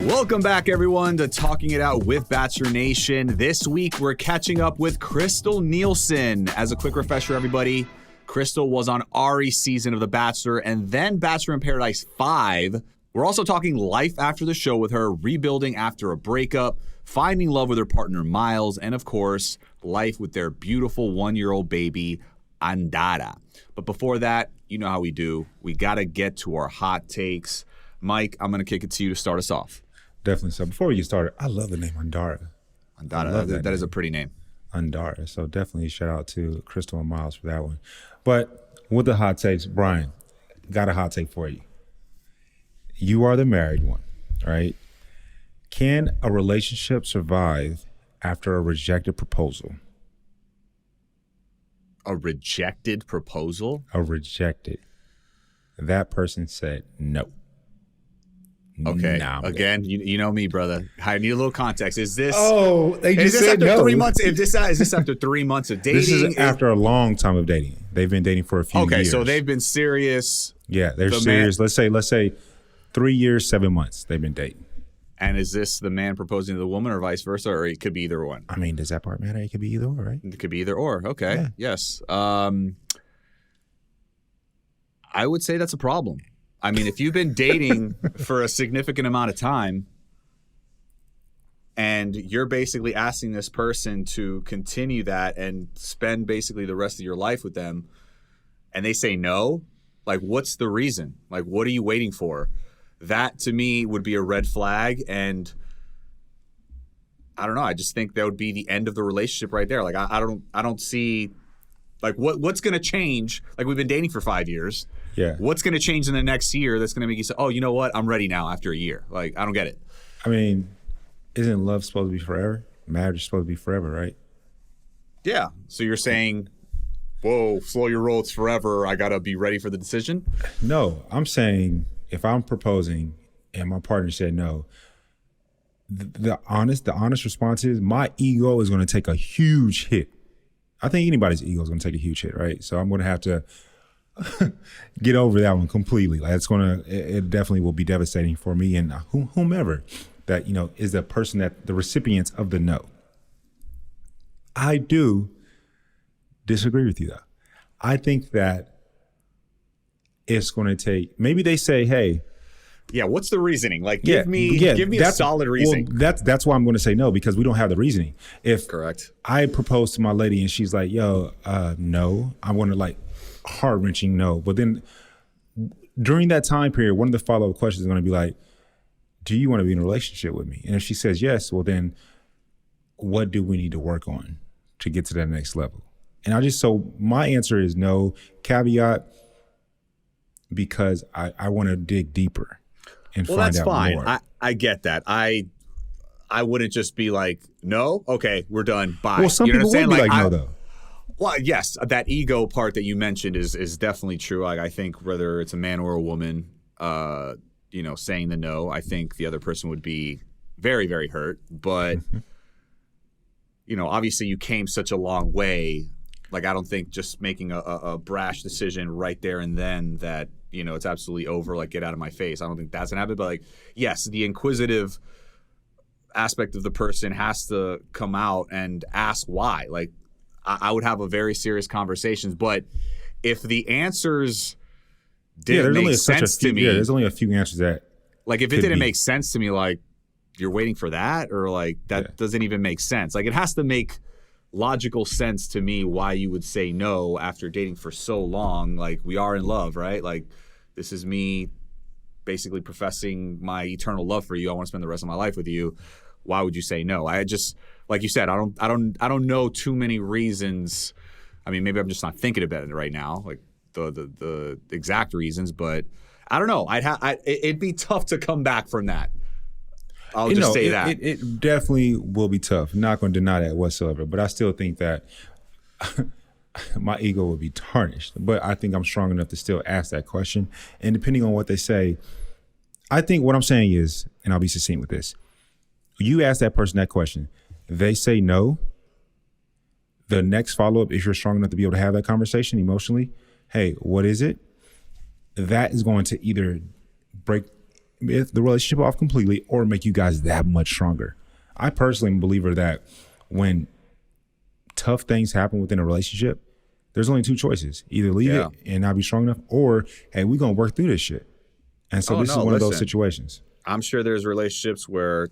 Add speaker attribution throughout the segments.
Speaker 1: Welcome back, everyone, to Talking It Out with Bachelor Nation. This week, we're catching up with Krystal Nielson. As a quick refresher, everybody, Krystal was on Ari's season of The Bachelor and then Bachelor in Paradise 5. We're also talking life after the show with her, rebuilding after a breakup, finding love with her partner, Miles, and, of course, life with their beautiful one-year-old baby, Andara. But before that, you know how we do. We got to get to our hot takes. Mike, I'm going to kick it to you to start us off.
Speaker 2: Definitely. So before we get started, I love the name Andara.
Speaker 1: Andara, that is a pretty name.
Speaker 2: Andara. So definitely shout out to Krystal and Miles for that one. But with the hot takes, Brian, got a hot take for you. You are the married one, right? Can a relationship survive after a rejected proposal?
Speaker 1: A rejected proposal?
Speaker 2: A rejected. That person said no.
Speaker 1: Okay. Again, you know me, brother. I need a little context. Is this?
Speaker 2: Oh, they just
Speaker 1: is this
Speaker 2: said
Speaker 1: after
Speaker 2: no.
Speaker 1: 3 months? Is this after 3 months of dating?
Speaker 2: This is after a long time of dating. They've been dating for a few years.
Speaker 1: Okay, so they've been serious.
Speaker 2: Yeah, they're serious. Let's say 3 years, 7 months they've been dating.
Speaker 1: And is this the man proposing to the woman, or vice versa, or it could be either one?
Speaker 2: I mean, does that part matter? It could be either or, right?
Speaker 1: It could be either or. Okay. Yeah. Yes. I would say that's a problem. I mean, if you've been dating for a significant amount of time and you're basically asking this person to continue that and spend basically the rest of your life with them and they say no, like, what's the reason? Like, what are you waiting for? That to me would be a red flag. And I don't know. I just think that would be the end of the relationship right there. Like, I don't see like what's going to change. Like, we've been dating for 5 years.
Speaker 2: Yeah.
Speaker 1: What's going to change in the next year that's going to make you say, oh, you know what? I'm ready now after a year. Like, I don't get it.
Speaker 2: I mean, isn't love supposed to be forever? Marriage is supposed to be forever, right?
Speaker 1: Yeah. So you're saying, whoa, slow your roll. It's forever. I got to be ready for the decision?
Speaker 2: No, I'm saying if I'm proposing and my partner said no, the honest response is my ego is going to take a huge hit. I think anybody's ego is going to take a huge hit, right? So I'm going to have to get over that one completely. Like, it definitely will be devastating for me and whomever that, is the person that the recipients of the no. I do disagree with you though. I think that it's going to take, maybe they say, hey,
Speaker 1: yeah, what's the reasoning? Like, give me a solid reasoning.
Speaker 2: Well, that's why I'm going to say no, because we don't have the reasoning. If
Speaker 1: correct,
Speaker 2: I propose to my lady and she's like, yo, no, I want to like heart-wrenching no. But then during that time period, one of the follow-up questions is going to be like, do you want to be in a relationship with me? And if she says yes, well then what do we need to work on to get to that next level? And so my answer is no, caveat, because I want to dig deeper and find out more.
Speaker 1: Well, that's fine. I get that. I wouldn't just be like, no, okay, we're done, bye.
Speaker 2: Well, some people would be like no, though.
Speaker 1: Well, yes, that ego part that you mentioned is definitely true. Like, I think whether it's a man or a woman, saying the no, I think the other person would be very, very hurt. But, obviously you came such a long way. Like, I don't think just making a brash decision right there and then that, it's absolutely over, like, get out of my face. I don't think that's going to happen. But, like, yes, the inquisitive aspect of the person has to come out and ask why. Like, I would have a very serious conversations. But if the answers didn't make sense to me.
Speaker 2: Yeah, there's only a few answers that.
Speaker 1: Like, if it didn't make sense to me, like, you're waiting for that, or like that doesn't even make sense. Like, it has to make logical sense to me why you would say no after dating for so long. Like, we are in love, right? Like, this is me basically professing my eternal love for you. I want to spend the rest of my life with you. Why would you say no? I just, like you said, I don't know too many reasons. I mean, maybe I'm just not thinking about it right now, like the exact reasons, but I don't know. It'd be tough to come back from that. I'll just say that.
Speaker 2: It definitely will be tough. I'm not going to deny that whatsoever, but I still think that my ego would be tarnished. But I think I'm strong enough to still ask that question. And depending on what they say, I think what I'm saying is, and I'll be succinct with this, you ask that person that question, they say no, the next follow-up, if you're strong enough to be able to have that conversation emotionally, hey, what is it? That is going to either break the relationship off completely or make you guys that much stronger. I personally am a believer that when tough things happen within a relationship, there's only two choices. Either leave it and not be strong enough, or, hey, we're going to work through this shit. And so this is one of those situations.
Speaker 1: I'm sure there's relationships where,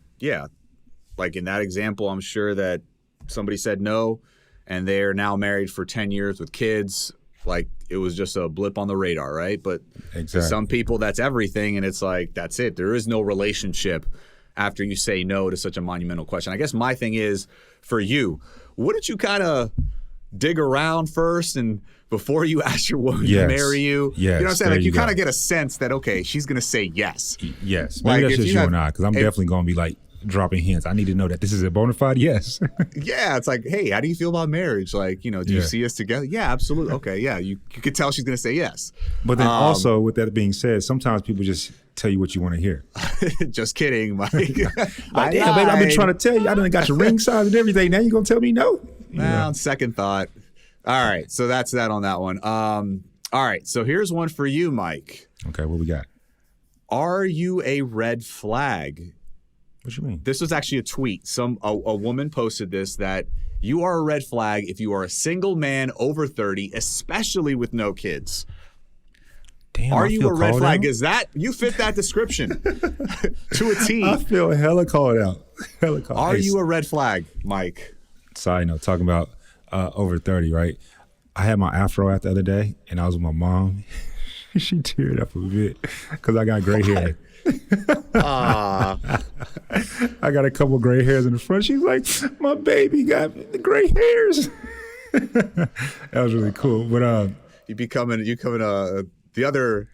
Speaker 1: like in that example, I'm sure that somebody said no and they're now married for 10 years with kids. Like it was just a blip on the radar, right? But to some people, that's everything. And it's like, that's it. There is no relationship after you say no to such a monumental question. I guess my thing is, for you, wouldn't you kind of dig around first and before you ask your woman to marry you?
Speaker 2: Yes.
Speaker 1: You know what I'm saying? Like you kind of get a sense that, okay, she's going to say yes.
Speaker 2: Yes. Maybe that's just you and I, because I'm definitely going to be like dropping hints. I need to know that this is a bona fide yes.
Speaker 1: Yeah. It's like, hey, how do you feel about marriage? Like, do you see us together? Yeah, absolutely. Okay. Yeah. You could tell she's going to say yes.
Speaker 2: But then also, with that being said, sometimes people just tell you what you want to hear.
Speaker 1: Just kidding, Mike.
Speaker 2: Like, damn, baby, I've been trying to tell you. I done got your ring size and everything. Now you going to tell me no?
Speaker 1: On second thought. All right. So that's that on that one. All right. So here's one for you, Mike.
Speaker 2: Okay. What we got?
Speaker 1: Are you a red flag?
Speaker 2: What you mean?
Speaker 1: This was actually a tweet. A woman posted this, that you are a red flag if you are a single man over 30, especially with no kids.
Speaker 2: Damn,
Speaker 1: are you a red flag? Is that you fit that description to a T?
Speaker 2: I feel hella called out.
Speaker 1: Are you a red flag, Mike?
Speaker 2: Side note, talking about over 30, right? I had my afro out the other day, and I was with my mom. She teared up a bit because I got gray hair. I got a couple gray hairs in the front. She's like, my baby got the gray hairs. That was really cool. But
Speaker 1: you becoming the other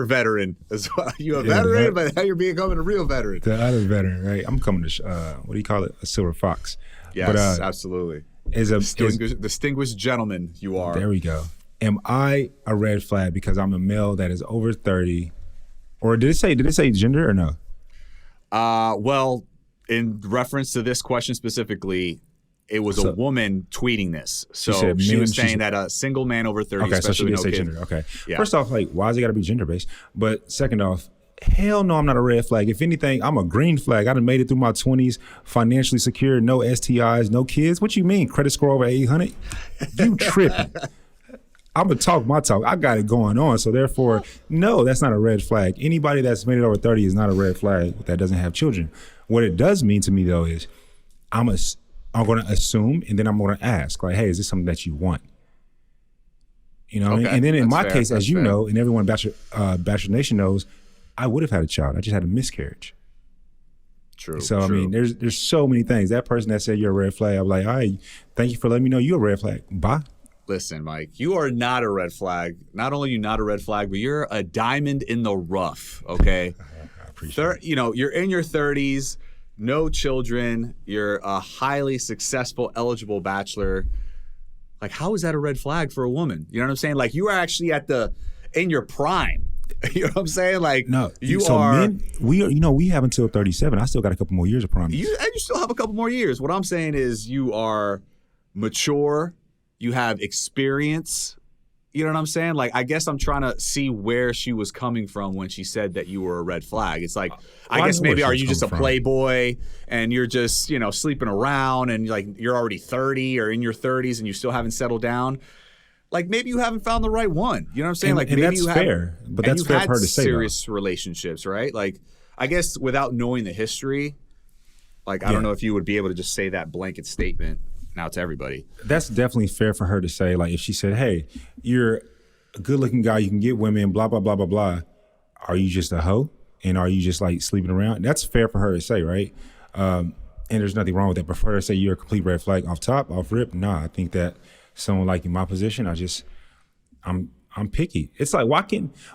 Speaker 1: veteran as well. You a veteran, but now you're becoming a real veteran.
Speaker 2: The other veteran, right? I'm coming to what do you call it? A silver fox.
Speaker 1: Yes, but, absolutely. Distinguished gentleman you are.
Speaker 2: There we go. Am I a red flag because I'm a male that is over 30? Or did it say gender or no?
Speaker 1: Well, in reference to this question specifically, it was a woman tweeting this. So she was saying that a single man over 30,
Speaker 2: okay, so she didn't say gender. Okay. Yeah. First off, like, why is it got to be gender-based? But second off, hell no, I'm not a red flag. If anything, I'm a green flag. I done made it through my 20s, financially secure, no STIs, no kids. What you mean, credit score over 800? You tripping. I'm going to talk my talk. I got it going on. So therefore, no, that's not a red flag. Anybody that's made it over 30 is not a red flag that doesn't have children. What it does mean to me, though, is I'm going to assume, and then I'm going to ask, like, hey, is this something that you want? You know what I mean? And then in my case, as you know, and everyone Bachelor Nation knows, I would have had a child. I just had a miscarriage.
Speaker 1: True.
Speaker 2: So, I mean, there's so many things. That person that said you're a red flag, I'm like, all right, thank you for letting me know you're a red flag. Bye.
Speaker 1: Listen, Mike, you are not a red flag. Not only are you not a red flag, but you're a diamond in the rough, okay?
Speaker 2: I appreciate it.
Speaker 1: You know, you're in your 30s, no children, you're a highly successful, eligible bachelor. Like, how is that a red flag for a woman? You know what I'm saying? Like, you are actually in your prime. You know what I'm saying? Like,
Speaker 2: no, men, we have until 37. I still got a couple more years of prime.
Speaker 1: You still have a couple more years. What I'm saying is you are mature. You have experience. You know what I'm saying? Like, I guess I'm trying to see where she was coming from when she said that you were a red flag. It's like, I guess maybe are you just a playboy and you're just, sleeping around and like you're already 30 or in your 30s and you still haven't settled down? Like, maybe you haven't found the right one. You know what I'm saying?
Speaker 2: And,
Speaker 1: like,
Speaker 2: and
Speaker 1: maybe
Speaker 2: that's fair. But that's fair for her to say.
Speaker 1: Serious relationships, right? Like, I guess without knowing the history, like, I don't know if you would be able to just say that blanket statement now to everybody.
Speaker 2: That's definitely fair for her to say. Like, if she said, hey, you're a good looking guy, you can get women, blah, blah, blah, blah, blah. Are you just a hoe? And are you just like sleeping around? That's fair for her to say, right? And there's nothing wrong with that. But for her to say you're a complete red flag off rip, nah, I think that someone like in my position, I'm picky. It's like,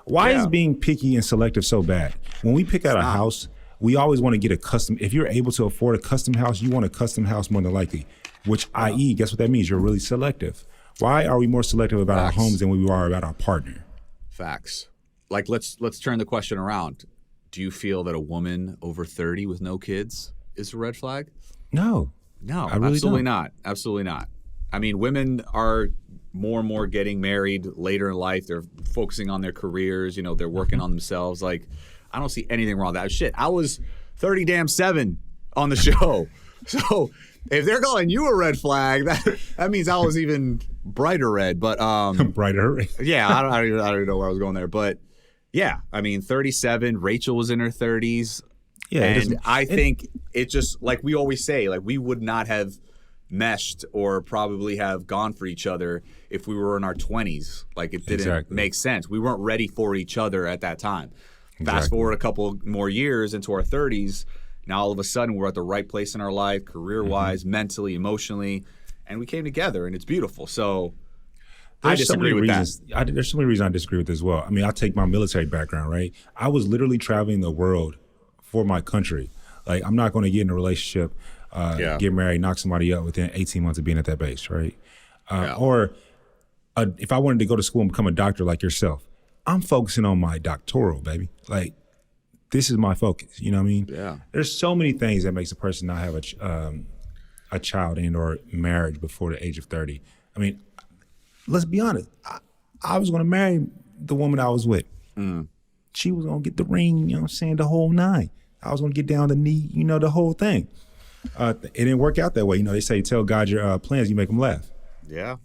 Speaker 2: why is being picky and selective so bad? When we pick out a house, we always want to get a custom. If you're able to afford a custom house, you want a custom house more than likely, which i.e., guess what that means? You're really selective. Why are we more selective about our homes than we are about our partner?
Speaker 1: Facts. Like, let's turn the question around. Do you feel that a woman over 30 with no kids is a red flag?
Speaker 2: No,
Speaker 1: I really absolutely don't. Not. Absolutely not. I mean, women are more and more getting married later in life. They're focusing on their careers. They're working on themselves. Like, I don't see anything wrong with that. Shit, I was 30 damn 7 on the show. So if they're calling you a red flag, that means I was even brighter red. But
Speaker 2: brighter red.
Speaker 1: Yeah, I don't even know where I was going there. But yeah, I mean, 37. Rachel was in her 30s.
Speaker 2: Yeah,
Speaker 1: and I think it just, like we always say, like we would not have meshed or probably have gone for each other if we were in our 20s. Like it didn't make sense. We weren't ready for each other at that time. Fast forward a couple more years into our 30s. Now all of a sudden we're at the right place in our life, career-wise, mentally, emotionally, and we came together, and it's beautiful. So I disagree with that.
Speaker 2: There's so many reasons I disagree with this as well. I mean, I take my military background, right? I was literally traveling the world for my country. Like, I'm not going to get in a relationship, get married, knock somebody up within 18 months of being at that base, right? Or if I wanted to go to school and become a doctor like yourself, I'm focusing on my doctoral, baby. Like, this is my focus. You know what I mean?
Speaker 1: Yeah.
Speaker 2: There's so many things that makes a person not have a child and or marriage before the age of 30. I mean, let's be honest. I was going to marry the woman I was with. She was going to get the ring, you know what I'm saying, the whole 9. I was going to get down the knee, you know, the whole thing. It didn't work out that way. You know, they say, tell God your plans, you make them laugh.
Speaker 1: Yeah.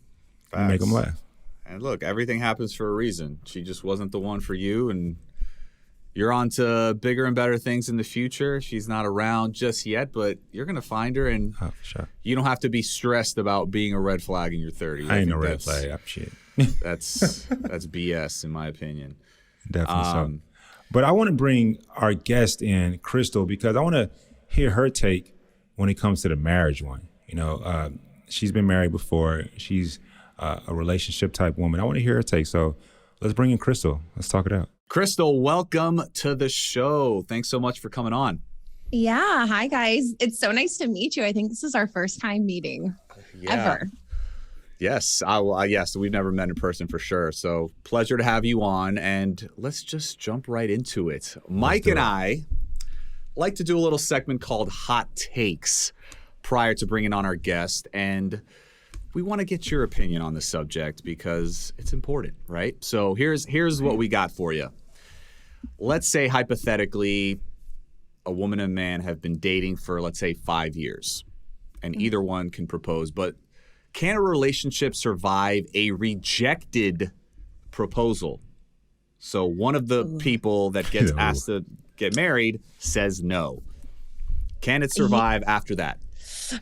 Speaker 2: Facts. You make them laugh.
Speaker 1: And look, everything happens for a reason. She just wasn't the one for you, and you're on to bigger and better things in the future. She's not around just yet, but you're going to find her, and you don't have to be stressed about being a red flag in your 30s.
Speaker 2: I ain't no red flag. I'm shit.
Speaker 1: That's BS in my opinion.
Speaker 2: Definitely so. But I want to bring our guest in, Krystal, because I want to hear her take when it comes to the marriage one. You know, she's been married before. She's a relationship type woman. I want to hear her take. So let's bring in Krystal. Let's talk it out.
Speaker 1: Krystal, welcome to the show. Thanks so much for coming on.
Speaker 3: Yeah. Hi, guys. It's so nice to meet you. I think this is our first time meeting ever.
Speaker 1: Yes. Yes. We've never met in person for sure. So pleasure to have you on. And let's just jump right into it. Mike and I like to do a little segment called Hot Takes prior to bringing on our guest. And we want to get your opinion on the subject because it's important, right? So here's what we got for you. Let's say hypothetically a woman and a man have been dating for, let's say, 5 years, and either one can propose. But can a relationship survive a rejected proposal? So one of the people that gets asked to get married says no. Can it survive after that?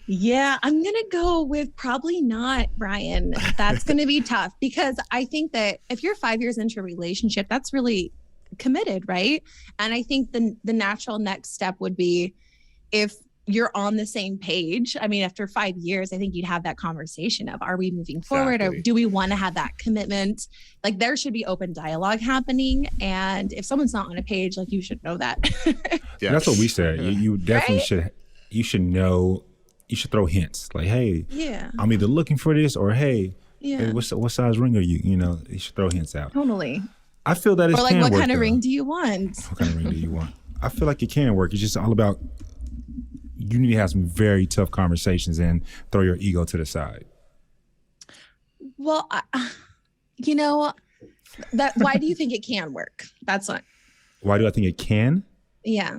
Speaker 3: Yeah, I'm going to go with probably not, Brian. That's going to be tough because I think that if you're 5 years into a relationship, that's really committed, right? And I think the natural next step would be if you're on the same page. I mean, after 5 years, I think you'd have that conversation of, are we moving forward or do we want to have that commitment? Like there should be open dialogue happening. And if someone's not on a page, like you should know that.
Speaker 2: Yeah, that's what we said. You definitely should. You should know. You should throw hints like, hey, I'm either looking for this or hey, what size ring are you? You know, you should throw hints out.
Speaker 3: Totally.
Speaker 2: I feel that it can work.
Speaker 3: What kind of ring do you want?
Speaker 2: What kind of ring do you want? I feel like it can work. It's just all about, you need to have some very tough conversations and throw your ego to the side.
Speaker 3: Well, you know, why do you think it can work? That's what. Why
Speaker 2: do I think it can?
Speaker 3: Yeah.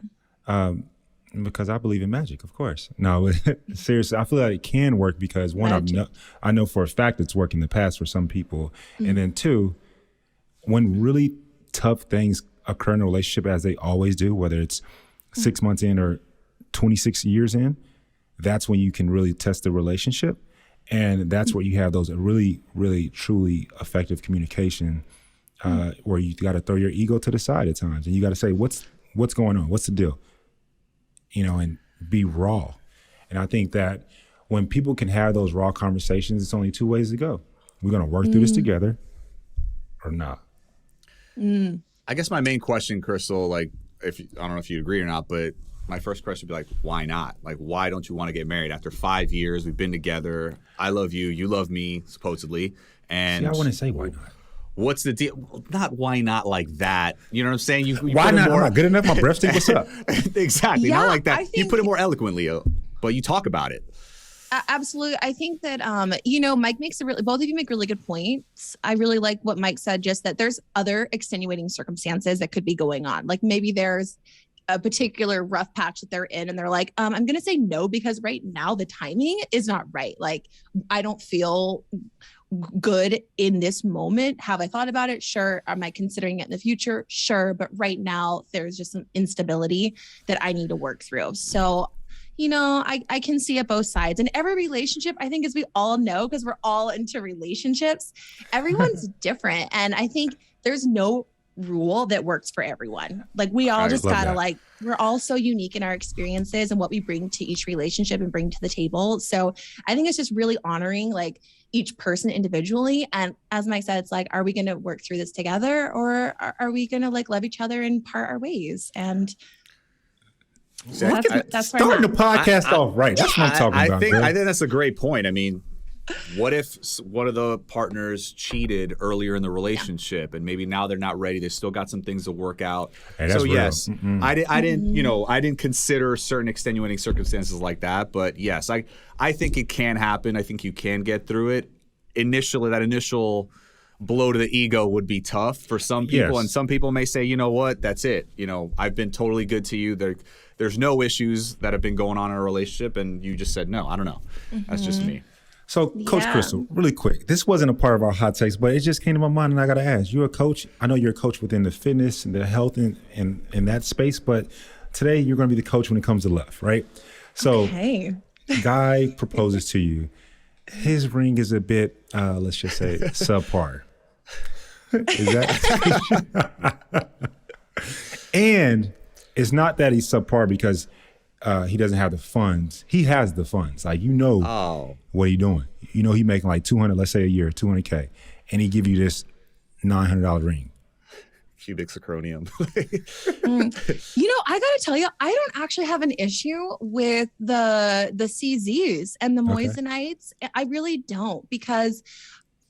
Speaker 2: Because I believe in magic, of course. No, seriously, I feel like it can work because one, I know for a fact it's worked in the past for some people. Mm-hmm. And then two, when really tough things occur in a relationship, as they always do, whether it's 6 months in or 26 years in, that's when you can really test the relationship. And that's where you have those really, really, truly effective communication where you got to throw your ego to the side at times. And you got to say, what's going on? What's the deal? You know, and be raw. And I think that when people can have those raw conversations, it's only two ways to go. We're going to work through this together or not.
Speaker 1: I guess my main question, Krystal, like, I don't know if you agree or not, but my first question would be like, why not? Like, why don't you want to get married? After 5 years, we've been together. I love you. You love me, supposedly. And
Speaker 2: see, I wouldn't say why not.
Speaker 1: What's the deal? Well, not why not like that. You know what I'm saying? You
Speaker 2: why not? I'm not good enough. My breath stink. What's up?
Speaker 1: Exactly.
Speaker 3: Yeah,
Speaker 1: not like that. You put it more eloquently, but you talk about it.
Speaker 3: Absolutely. I think that, Mike makes both of you make really good points. I really like what Mike said, just that there's other extenuating circumstances that could be going on. Like maybe there's a particular rough patch that they're in and they're like, I'm going to say no because right now the timing is not right. Like, I don't feel good in this moment. Have I thought about it? Sure. Am I considering it in the future? Sure. But right now there's just some instability that I need to work through. So, I can see it both sides. And every relationship, I think, as we all know, because we're all into relationships, everyone's different. And I think there's no rule that works for everyone. Like we all just gotta we're all so unique in our experiences and what we bring to each relationship and bring to the table. So I think it's just really honoring like each person individually. And as Mike said, it's like, are we going to work through this together, or are we going to like love each other and part our ways? And that's
Speaker 2: starting the podcast off right. That's what I'm talking about.
Speaker 1: I think that's a great point. I mean, what if one of the partners cheated earlier in the relationship and maybe now they're not ready? They still got some things to work out.
Speaker 2: Hey,
Speaker 1: so yes, I didn't consider certain extenuating circumstances like that. But yes, I think it can happen. I think you can get through it. Initially, that initial blow to the ego would be tough for some people. Yes. And some people may say, you know what, that's it. I've been totally good to you. There's no issues that have been going on in a relationship. And you just said, no, I don't know. That's just me.
Speaker 2: So, Coach Krystal, really quick, this wasn't a part of our hot takes, but it just came to my mind, and I got to ask, you're a coach. I know you're a coach within the fitness and the health and that space, but today you're going to be the coach when it comes to love, right? So, guy proposes to you. His ring is a bit, let's just say, subpar. Is that? And it's not that he's subpar because he doesn't have the funds. He has the funds. Like, what he's doing. He making like 200, let's say a year, 200K. And he give you this $900 ring.
Speaker 1: Cubic zirconium.
Speaker 3: I got to tell you, I don't actually have an issue with the CZs and the moissanite. I really don't, because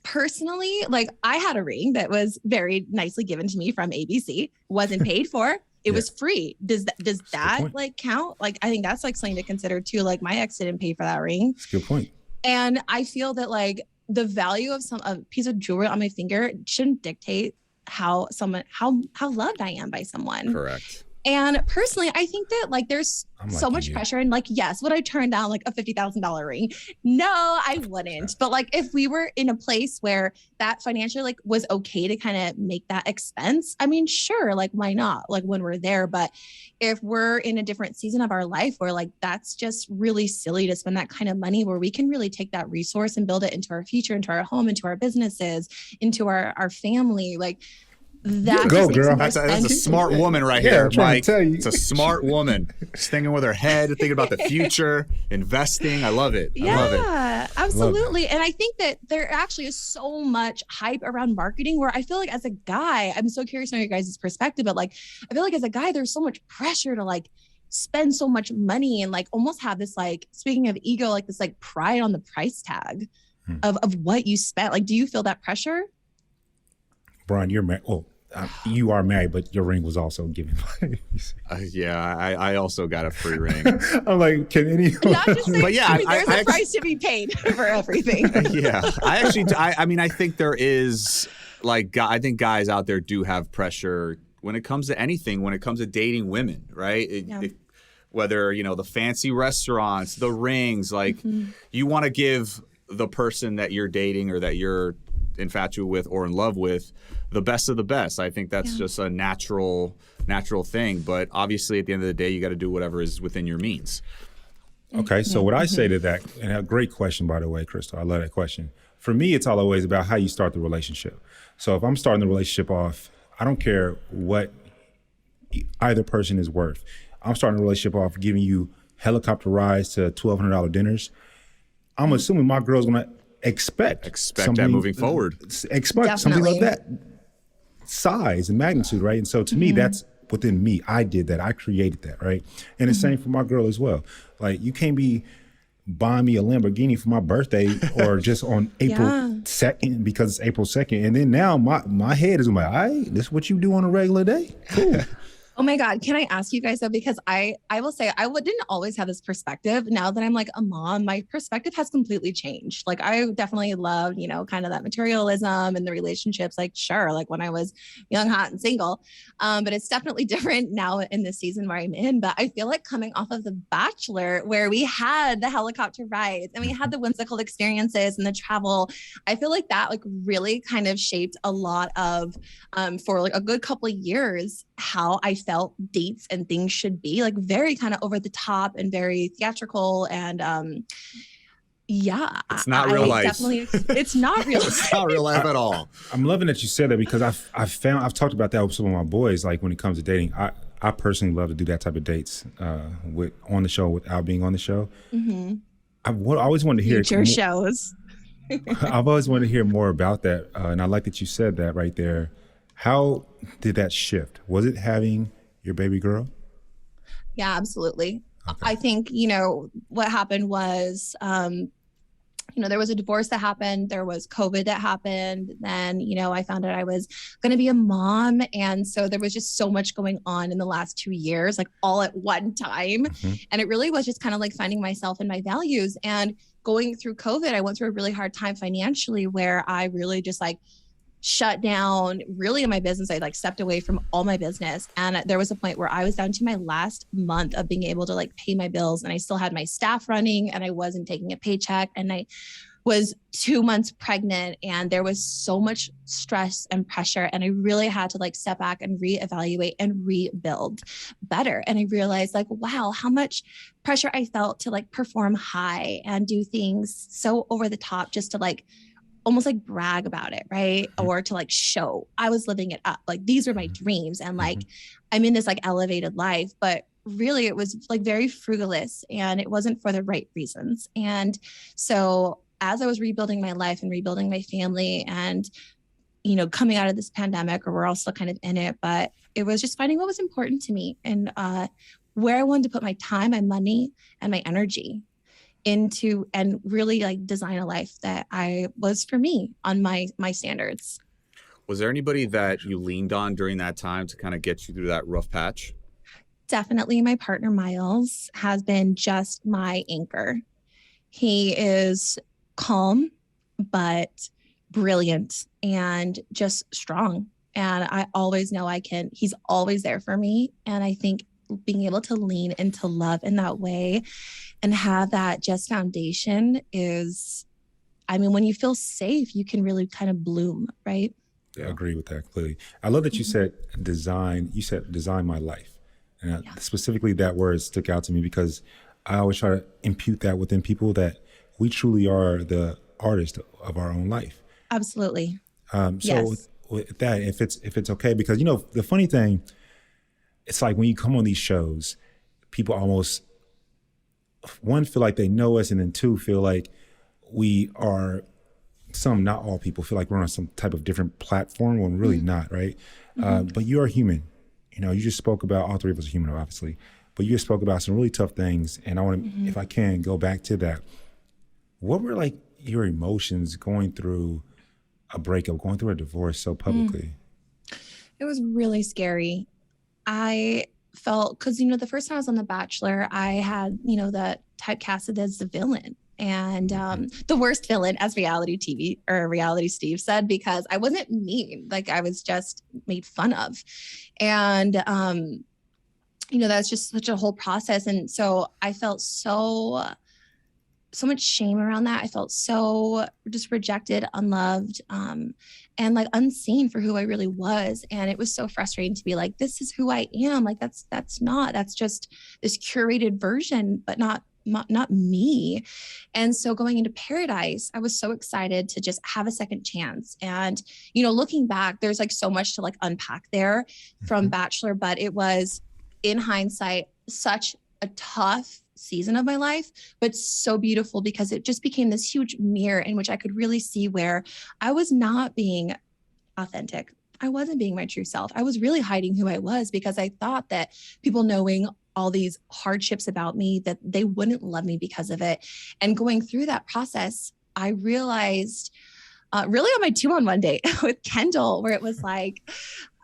Speaker 3: personally, like, I had a ring that was very nicely given to me from ABC, wasn't paid for. It was free. Does that like count? Like, I think that's like something to consider too. Like, my ex didn't pay for that ring.
Speaker 2: That's a good point.
Speaker 3: And I feel that like the value of a piece of jewelry on my finger shouldn't dictate how loved I am by someone.
Speaker 1: Correct.
Speaker 3: And personally, I think that like there's so much pressure, and like, yes, would I turn down like a $50,000 ring? No, I wouldn't. But like, if we were in a place where that financially like was okay to kind of make that expense, I mean, sure, like, why not? Like, when we're there. But if we're in a different season of our life where like that's just really silly to spend that kind of money, where we can really take that resource and build it into our future, into our home, into our businesses, into our family, like. That
Speaker 2: go, girl.
Speaker 1: That's a smart woman right here, Mike. It's a smart woman. She's thinking with her head, thinking about the future, investing. I love it. I love it.
Speaker 3: Yeah, absolutely. And I think that there actually is so much hype around marketing, where I feel like as a guy, I'm so curious to know your guys' perspective, but like, I feel like as a guy, there's so much pressure to like spend so much money and like almost have this, like, speaking of ego, like this like pride on the price tag of what you spent. Like, do you feel that pressure?
Speaker 2: Brian, you're married. Oh, you are married, but your ring was also given.
Speaker 1: I also got a free ring.
Speaker 2: I'm like, can anyone?
Speaker 3: But yeah, there's a price to be paid for everything.
Speaker 1: I think there is, like, I think guys out there do have pressure when it comes to anything, when it comes to dating women, right? Whether, the fancy restaurants, the rings, like, you want to give the person that you're dating or that you're infatuated with or in love with the best of the best. I think that's just a natural thing. But obviously, at the end of the day, you got to do whatever is within your means.
Speaker 2: Okay, so what I say to that, and a great question, by the way, Krystal, I love that question. For me, it's always about how you start the relationship. So if I'm starting the relationship off, I don't care what either person is worth. I'm starting the relationship off giving you helicopter rides to $1,200 dinners. I'm assuming my girl's going to expect
Speaker 1: that moving forward.
Speaker 2: Expect something like that size and magnitude, right? And so to me, that's within me. I did that. I created that, right? And the same for my girl as well. Like, you can't be buying me a Lamborghini for my birthday or just on April 2nd because it's April 2nd. And then now my head is like, all right, this is what you do on a regular day? Cool.
Speaker 3: Oh my God. Can I ask you guys though? Because I will say didn't always have this perspective. Now that I'm like a mom, my perspective has completely changed. Like I definitely loved, kind of that materialism and the relationships, like sure, like when I was young, hot and single. But it's definitely different now in the season where I'm in. But I feel like coming off of The Bachelor, where we had the helicopter rides and we had the whimsical experiences and the travel, I feel like that like really kind of shaped a lot of for like a good couple of years how I felt dates and things should be, like very kind of over the top and very theatrical and
Speaker 1: it's not real life.
Speaker 3: Definitely, it's not real life.
Speaker 1: It's not real life at all.
Speaker 2: I'm loving that you said that because I've talked about that with some of my boys. Like when it comes to dating, I personally love to do that type of dates with on the show without being on the show.
Speaker 3: Mm-hmm.
Speaker 2: I always wanted to hear
Speaker 3: future shows.
Speaker 2: I've always wanted to hear more about that, and I like that you said that right there. How did that shift? Was it having your baby girl?
Speaker 3: Yeah, absolutely.
Speaker 2: Okay.
Speaker 3: I think, what happened was, there was a divorce that happened. There was COVID that happened. Then, I found out I was going to be a mom. And so there was just so much going on in the last 2 years, like all at one time.
Speaker 2: Mm-hmm.
Speaker 3: And it really was just kind of like finding myself and my values. And going through COVID, I went through a really hard time financially where I really just like shut down really in my business. I like stepped away from all my business. And there was a point where I was down to my last month of being able to like pay my bills. And I still had my staff running and I wasn't taking a paycheck. And I was 2 months pregnant and there was so much stress and pressure. And I really had to like step back and reevaluate and rebuild better. And I realized like, wow, how much pressure I felt to like perform high and do things so over the top just to like almost like brag about it, right? Or to like show I was living it up. Like these were my dreams and like I'm in this like elevated life, but really it was like very frugalist and it wasn't for the right reasons. And so as I was rebuilding my life and rebuilding my family and, coming out of this pandemic, or we're all still kind of in it, but it was just finding what was important to me and where I wanted to put my time, my money and my energy into and really like design a life that I was for me on my standards.
Speaker 1: Was there anybody that you leaned on during that time to kind of get you through that rough patch?
Speaker 3: Definitely my partner, Miles, has been just my anchor. He is calm, but brilliant and just strong. And I always know he's always there for me. And I think being able to lean into love in that way and have that just foundation is, when you feel safe, you can really kind of bloom, right?
Speaker 2: Yeah, I agree with that completely. I love that you said design my life. And specifically that word stuck out to me because I always try to impute that within people that we truly are the artist of our own life.
Speaker 3: Absolutely.
Speaker 2: So
Speaker 3: yes.
Speaker 2: with that, if it's okay, because, the funny thing, it's like when you come on these shows, people almost, one, feel like they know us, and then two, feel like we are, not all people feel like we're on some type of different platform when we're really not, right? But you are human. You just spoke about, all three of us are human, obviously, but you just spoke about some really tough things. And I want to, if I can, go back to that. What were like your emotions going through a breakup, going through a divorce so publicly?
Speaker 3: It was really scary. I felt, because, the first time I was on The Bachelor, I had, that typecasted as the villain and the worst villain, as reality Steve said, because I wasn't mean, like I was just made fun of. And, that's just such a whole process. And so I felt so much shame around that. I felt so just rejected, unloved, and like unseen for who I really was. And it was so frustrating to be like, this is who I am. Like that's just this curated version, but not me. And so going into Paradise, I was so excited to just have a second chance. And, looking back, there's like so much to like unpack there from Bachelor, but it was in hindsight, such a tough season of my life, but so beautiful because it just became this huge mirror in which I could really see where I was not being authentic. I wasn't being my true self. I was really hiding who I was because I thought that people knowing all these hardships about me, that they wouldn't love me because of it. And going through that process, I realized really on my 2-on-1 date with Kendall, where it was like,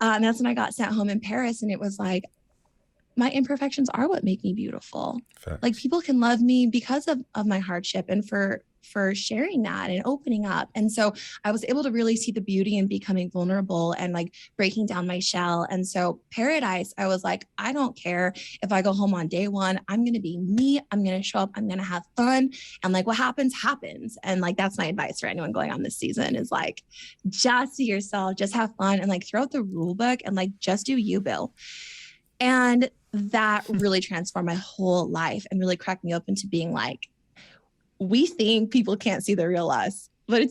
Speaker 3: and that's when I got sent home in Paris. And it was like, my imperfections are what make me beautiful.
Speaker 2: Facts.
Speaker 3: Like people can love me because of my hardship and for sharing that and opening up. And so I was able to really see the beauty in becoming vulnerable and like breaking down my shell. And so Paradise, I was like, I don't care if I go home on day one, I'm going to be me. I'm going to show up. I'm going to have fun. And like what happens, happens. And like, that's my advice for anyone going on this season is like, just be yourself, just have fun and like throw out the rule book and like, just do you, Bill. And that really transformed my whole life and really cracked me open to being like, we think people can't see the real us, but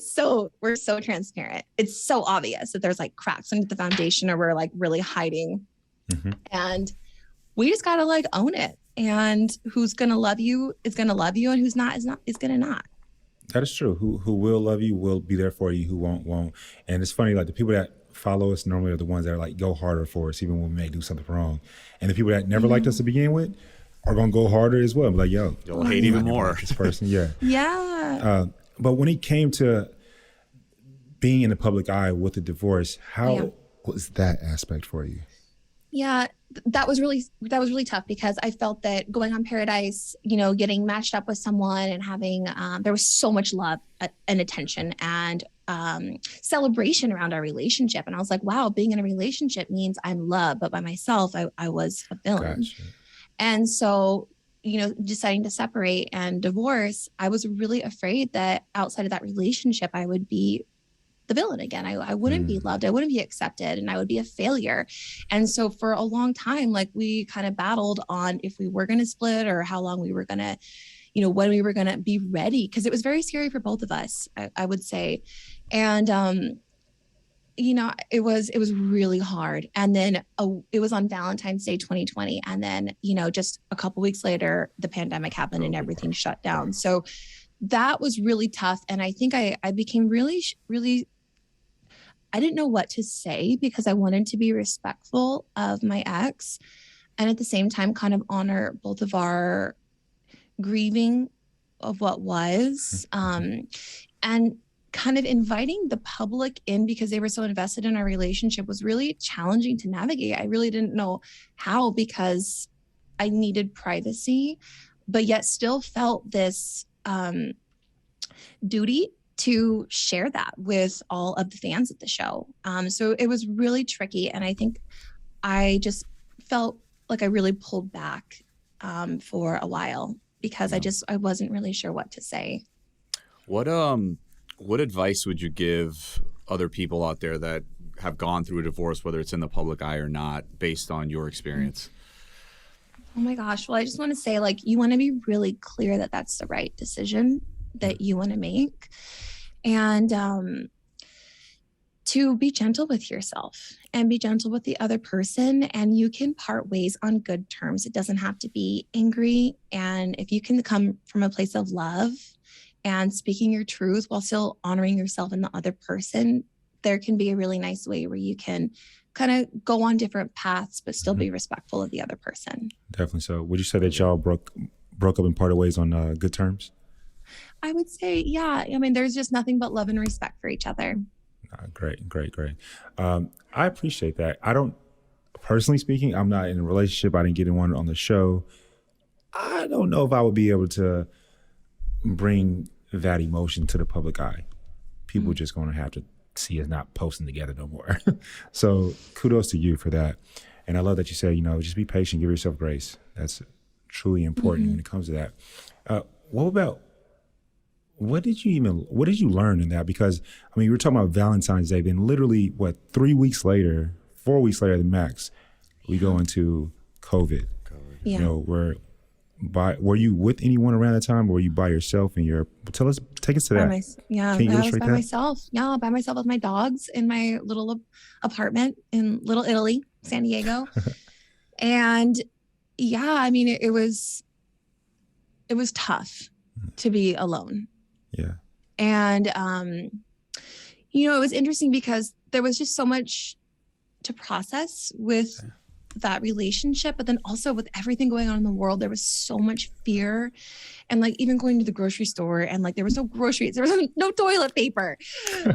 Speaker 3: we're so transparent. It's so obvious that there's like cracks under the foundation or we're like really hiding.
Speaker 2: Mm-hmm.
Speaker 3: And we just got to like own it. And who's going to love you is going to love you. And who's not is going to not.
Speaker 2: That is true. Who will love you will be there for you. Who won't. And it's funny, like the people that follow us normally are the ones that are like go harder for us, even when we may do something wrong. And the people that never liked us to begin with are gonna go harder as well. I'm like, yo,
Speaker 1: you'll hate even more
Speaker 2: this person. Yeah.
Speaker 3: Yeah.
Speaker 2: But when it came to being in the public eye with the divorce, how was that aspect for you?
Speaker 3: Yeah, that was really tough because I felt that going on Paradise, getting matched up with someone and having, there was so much love and attention and celebration around our relationship. And I was like, wow, being in a relationship means I'm loved, but by myself, I was a villain.
Speaker 2: Gotcha.
Speaker 3: And so, deciding to separate and divorce, I was really afraid that outside of that relationship, I would be the villain again. I wouldn't be loved. I wouldn't be accepted and I would be a failure. And so for a long time, like we kind of battled on if we were going to split or how long we were going to, when we were going to be ready. Cause it was very scary for both of us, I would say. And, it was really hard. And then it was on Valentine's Day, 2020. And then, just a couple weeks later, the pandemic happened and everything shut down. So that was really tough. And I think I became really, really, I didn't know what to say because I wanted to be respectful of my ex and at the same time kind of honor both of our grieving of what was, and kind of inviting the public in because they were so invested in our relationship was really challenging to navigate. I really didn't know how because I needed privacy, but yet still felt this duty to share that with all of the fans of the show. So it was really tricky. And I think I just felt like I really pulled back for a while because I wasn't really sure what to say.
Speaker 1: What advice would you give other people out there that have gone through a divorce, whether it's in the public eye or not, based on your experience?
Speaker 3: Oh my gosh. Well, I just want to say, like, you want to be really clear that that's the right decision that you want to make. And to be gentle with yourself and be gentle with the other person. And you can part ways on good terms. It doesn't have to be angry. And if you can come from a place of love and speaking your truth while still honoring yourself and the other person, there can be a really nice way where you can kind of go on different paths, but still be respectful of the other person. Definitely
Speaker 2: so. Would you say that y'all broke up and parted ways on good terms?
Speaker 3: I would say, yeah. I mean, there's just nothing but love and respect for each other.
Speaker 2: Great. I appreciate that. I don't, personally speaking, I'm not in a relationship. I didn't get in one on the show. I don't know if I would be able to bring that emotion to the public eye. People just going to have to see us not posting together no more. So kudos to you for that. And I love that you said, just be patient, give yourself grace. That's truly important when it comes to that. What did you learn in that? Because, I mean, you were talking about Valentine's Day, then literally, 4 weeks later, the max, we go into COVID.
Speaker 3: Yeah.
Speaker 2: Were you with anyone around that time, or were you by yourself? And take us to that.
Speaker 3: I was by myself. Yeah, by myself with my dogs in my little apartment in Little Italy, San Diego. And yeah, I mean, it was tough to be alone.
Speaker 2: Yeah.
Speaker 3: And, it was interesting because there was just so much to process with that relationship, but then also with everything going on in the world, there was so much fear. And like even going to the grocery store and like there was no groceries, there was no toilet paper,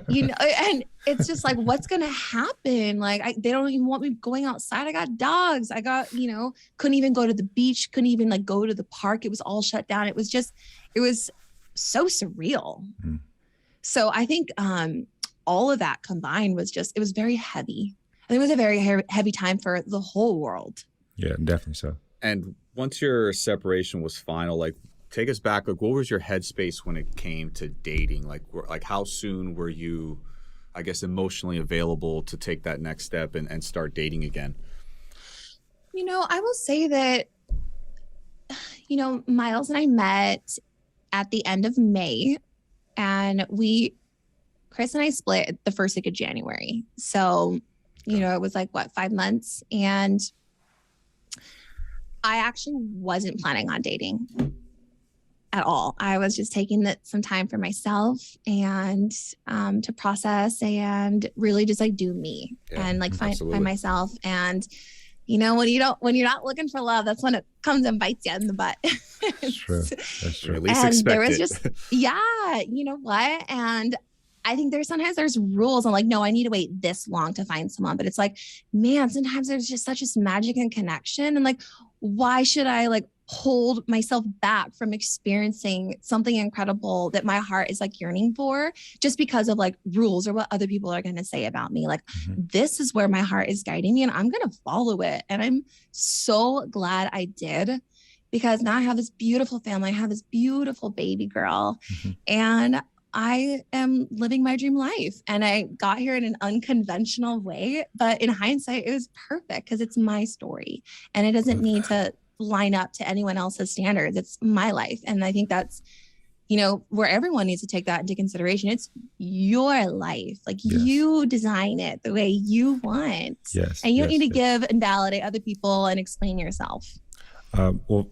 Speaker 3: and it's just like, what's going to happen? Like they don't even want me going outside. I got dogs. I got, couldn't even go to the beach, couldn't even like go to the park. It was all shut down. It was so surreal. Mm. So I think all of that combined was it was very heavy. I think it was a very heavy time for the whole world.
Speaker 2: Yeah, definitely so.
Speaker 1: And once your separation was final, like take us back. Like, what was your headspace when it came to dating? Like how soon were you, I guess, emotionally available to take that next step and start dating again?
Speaker 3: I will say that, Miles and I met at the end of May, and Chris and I split the first week of January. So, it was like 5 months, and I actually wasn't planning on dating at all. I was just taking some time for myself and to process and really just like do me and like find myself. And when you're not looking for love, that's when it comes and bites you in the butt.
Speaker 2: That's true. That's true.
Speaker 1: At least expect
Speaker 3: there was
Speaker 1: it.
Speaker 3: just you know what? And I think there's rules. I'm like, no, I need to wait this long to find someone. But it's like, man, sometimes there's just such this magic and connection. And like, why should I like hold myself back from experiencing something incredible that my heart is like yearning for just because of like rules or what other people are going to say about me? Like, this is where my heart is guiding me and I'm going to follow it. And I'm so glad I did, because now I have this beautiful family. I have this beautiful baby girl, and I am living my dream life. And I got here in an unconventional way, but in hindsight, it was perfect because it's my story and it doesn't need to line up to anyone else's standards. It's my life. And I think that's, where everyone needs to take that into consideration. It's your life. Like you design it the way you want.
Speaker 2: Yes.
Speaker 3: And you don't need to give and validate other people and explain yourself.
Speaker 2: Well,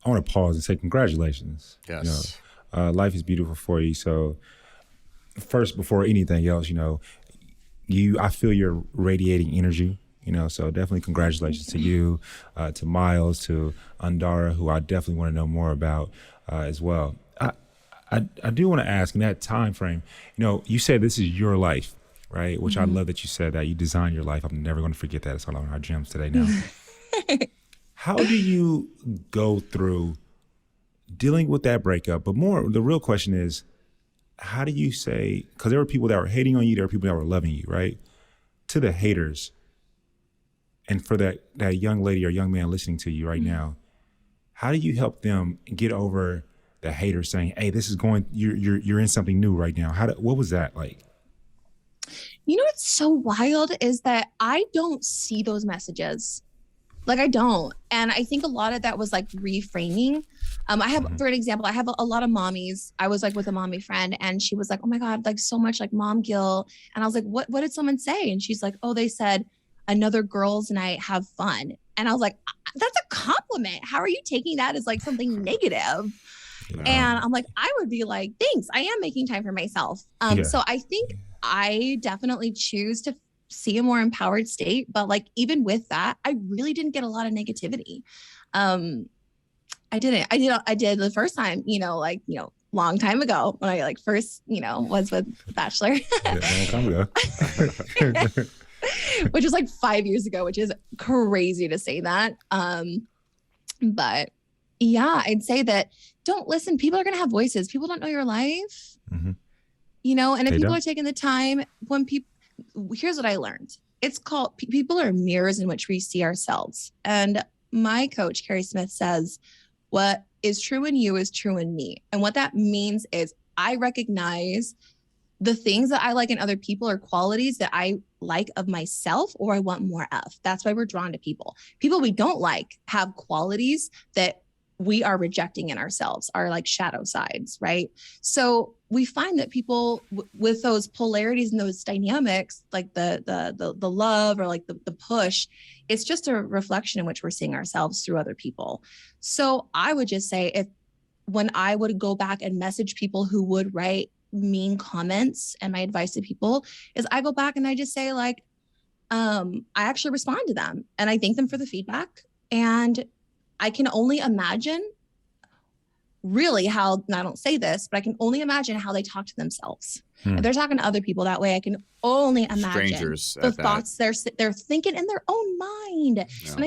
Speaker 2: I want to pause and say congratulations.
Speaker 1: Yes.
Speaker 2: Life is beautiful for you. So first, before anything else, I feel you're radiating energy, so definitely congratulations to you, to Miles, to Andara, who I definitely want to know more about as well. I do want to ask, in that time frame, you said this is your life, right? Which I love that you said that. You designed your life. I'm never going to forget that. It's all on our gems today now. How do you go through dealing with that breakup? But the real question is, how do you say, because there were people that were hating on you, there were people that were loving you, right? To the haters, and for that young lady or young man listening to you right now, how do you help them get over the haters saying, hey, this is you're in something new right now? What was that like?
Speaker 3: What's so wild is that I don't see those messages. Like I don't. And I think a lot of that was like reframing. I have, for an example, I have a lot of mommies. I was like with a mommy friend and she was like, oh my God, like so much like mom guilt. And I was like, what did someone say? And she's like, oh, they said another girls' night, have fun. And I was like, that's a compliment. How are you taking that as like something negative? Yeah. And I'm like, I would be like, thanks. I am making time for myself. So I think I definitely choose to see a more empowered state. But like, even with that, I really didn't get a lot of negativity. I did the first time, long time ago when I like first, was with Bachelor.
Speaker 2: Long time ago.
Speaker 3: Which was like 5 years ago, which is crazy to say that. But yeah, I'd say that don't listen. People are going to have voices. People don't know your life, and if people are taking the time, here's what I learned. It's called, people are mirrors in which we see ourselves. And my coach, Carrie Smith, says, what is true in you is true in me. And what that means is I recognize the things that I like in other people are qualities that I like of myself or I want more of. That's why we're drawn to people. People we don't like have qualities that we are rejecting in ourselves, are like shadow sides, right? So we find that people with those polarities and those dynamics, like the love or like the push, it's just a reflection in which we're seeing ourselves through other people. So I would just say, when I would go back and message people who would write mean comments, and my advice to people is I go back and I just say like, I actually respond to them and I thank them for the feedback. And I can only imagine really how, and I don't say this, but I can only imagine how they talk to themselves. If they're talking to other people that way, I can only imagine
Speaker 1: Strangers
Speaker 3: the thoughts they're thinking in their own mind. Yeah. And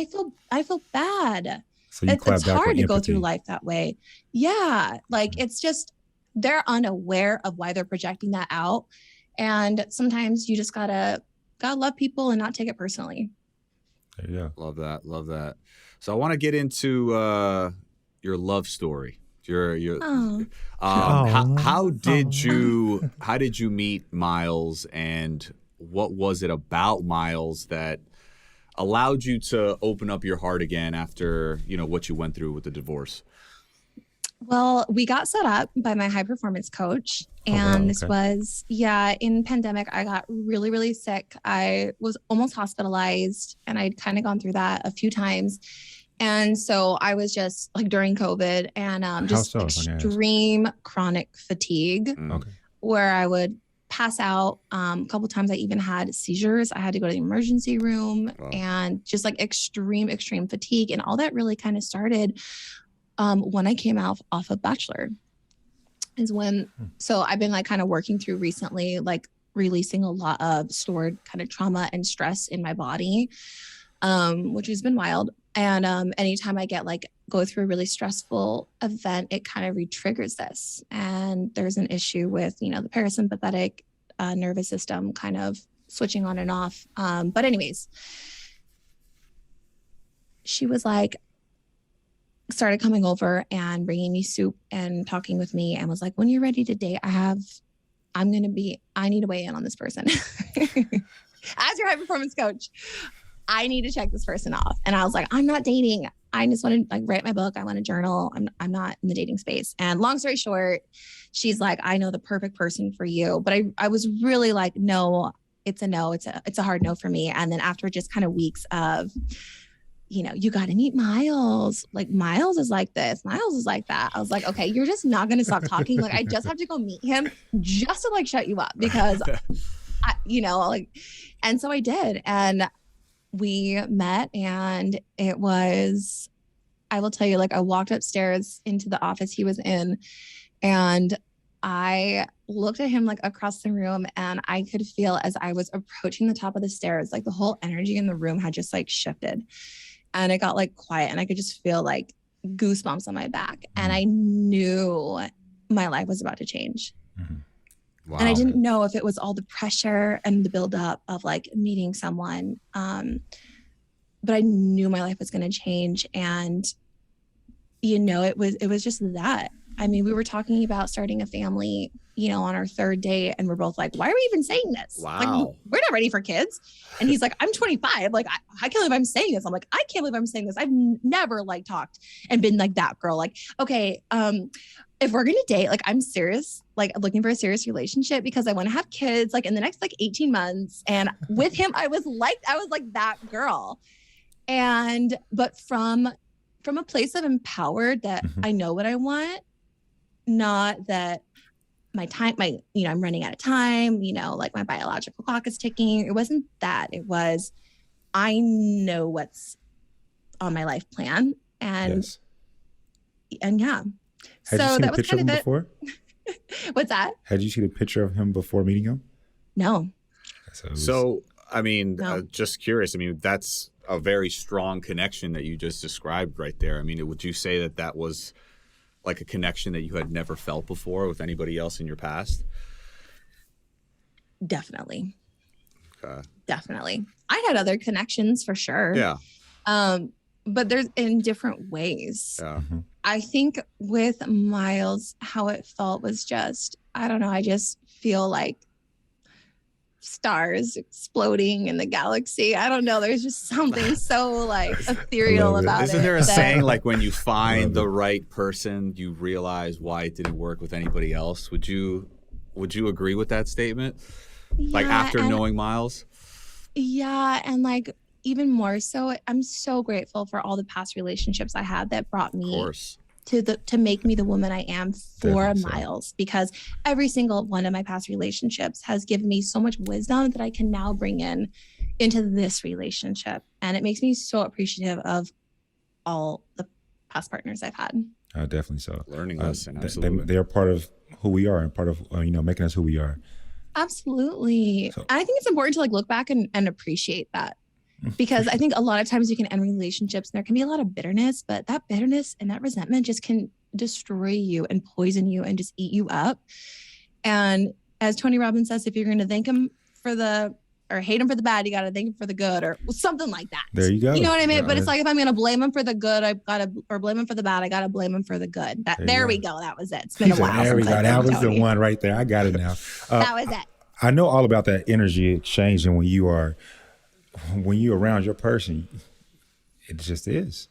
Speaker 3: I feel bad.
Speaker 2: So it's
Speaker 3: hard to go through life that way. Yeah. Like it's just, they're unaware of why they're projecting that out. And sometimes you just gotta love people and not take it personally.
Speaker 2: There you go.
Speaker 1: Love that. So I want to get into your love story. How did you meet Miles, and what was it about Miles that allowed you to open up your heart again after, what you went through with the divorce?
Speaker 3: Well, we got set up by my high performance coach. And this was, in pandemic, I got really, really sick. I was almost hospitalized and I'd kind of gone through that a few times. And so I was just like during COVID and just extreme chronic fatigue where I would pass out. A couple of times I even had seizures. I had to go to the emergency room and just like extreme fatigue. And all that really kind of started when I came off of Bachelor is when, so I've been like kind of working through recently, like releasing a lot of stored kind of trauma and stress in my body, which has been wild. And anytime I go through a really stressful event, it kind of re-triggers this. And there's an issue with, the parasympathetic nervous system kind of switching on and off. But anyways, she was like, started coming over and bringing me soup and talking with me and was like, when you're ready to date, I need to weigh in on this person. As your high performance coach, I need to check this person off. And I was like, I'm not dating. I just want to write my book. I want to journal. I'm not in the dating space. And long story short, she's like, I know the perfect person for you. But I was really like, no, it's a no. It's a hard no for me. And then after just kind of weeks of, you got to meet Miles. Like Miles is like this. Miles is like that. I was like, okay, you're just not going to stop talking. Like I just have to go meet him just to shut you up because, and so I did. And we met and it was, I will tell you, I walked upstairs into the office he was in and I looked at him across the room and I could feel as I was approaching the top of the stairs, the whole energy in the room had just shifted and it got quiet and I could just feel goosebumps on my back. And I knew my life was about to change. Mm-hmm. Wow. And I didn't know if it was all the pressure and the buildup of meeting someone. But I knew my life was going to change. And, it was just that. I mean, we were talking about starting a family, on our third date. And we're both like, why are we even saying this?
Speaker 1: Wow.
Speaker 3: We're not ready for kids. And he's like, I'm 25. I can't believe I'm saying this. I'm like, I can't believe I'm saying this. I've never talked and been that girl. Okay, if we're going to date, I'm serious, looking for a serious relationship because I want to have kids in the next 18 months. And with him, I was that girl. But from a place of empowered that I know what I want, not that I'm running out of time, my biological clock is ticking. It wasn't that. It was, I know what's on my life plan. And yeah.
Speaker 2: Had you seen a picture of him before?
Speaker 3: What's that?
Speaker 2: Had you seen a picture of him before meeting him?
Speaker 3: No.
Speaker 1: So just curious. That's a very strong connection that you just described right there. Would you say that was a connection that you had never felt before with anybody else in your past?
Speaker 3: Definitely.
Speaker 1: Okay.
Speaker 3: Definitely. I had other connections for sure.
Speaker 1: Yeah.
Speaker 3: But there's in different ways.
Speaker 1: Yeah. Mm-hmm.
Speaker 3: I think with Miles, how it felt was just, I don't know. I just feel stars exploding in the galaxy. I don't know. There's just something so ethereal about it.
Speaker 1: Isn't there a saying when you find the right person, you realize why it didn't work with anybody else? Would you agree with that statement?
Speaker 3: Yeah,
Speaker 1: after knowing Miles?
Speaker 3: Yeah. And even more so, I'm so grateful for all the past relationships I had that brought me to make me the woman I am for Miles, because every single one of my past relationships has given me so much wisdom that I can now bring in into this relationship. And it makes me so appreciative of all the past partners I've had.
Speaker 2: Definitely so.
Speaker 1: Learning lesson, absolutely.
Speaker 2: They're part of who we are and part of, making us who we are.
Speaker 3: Absolutely. So, I think it's important to like look back and appreciate that, because I think a lot of times you can end relationships and there can be a lot of bitterness, but that bitterness and that resentment just can destroy you and poison you and just eat you up. And as Tony Robbins says, if you're going to thank him for or hate him for the bad, you got to thank him for the good, or something like that.
Speaker 2: There you go.
Speaker 3: You know what I mean? But it's like, if I'm going to blame him for the good, or blame him for the bad, I got to blame him for the good. There we go. That was it. It's been a while.
Speaker 2: There we go. That was the one right there. I got it now.
Speaker 3: That was it.
Speaker 2: I know all about that energy exchange, and when you're around your person, it just is.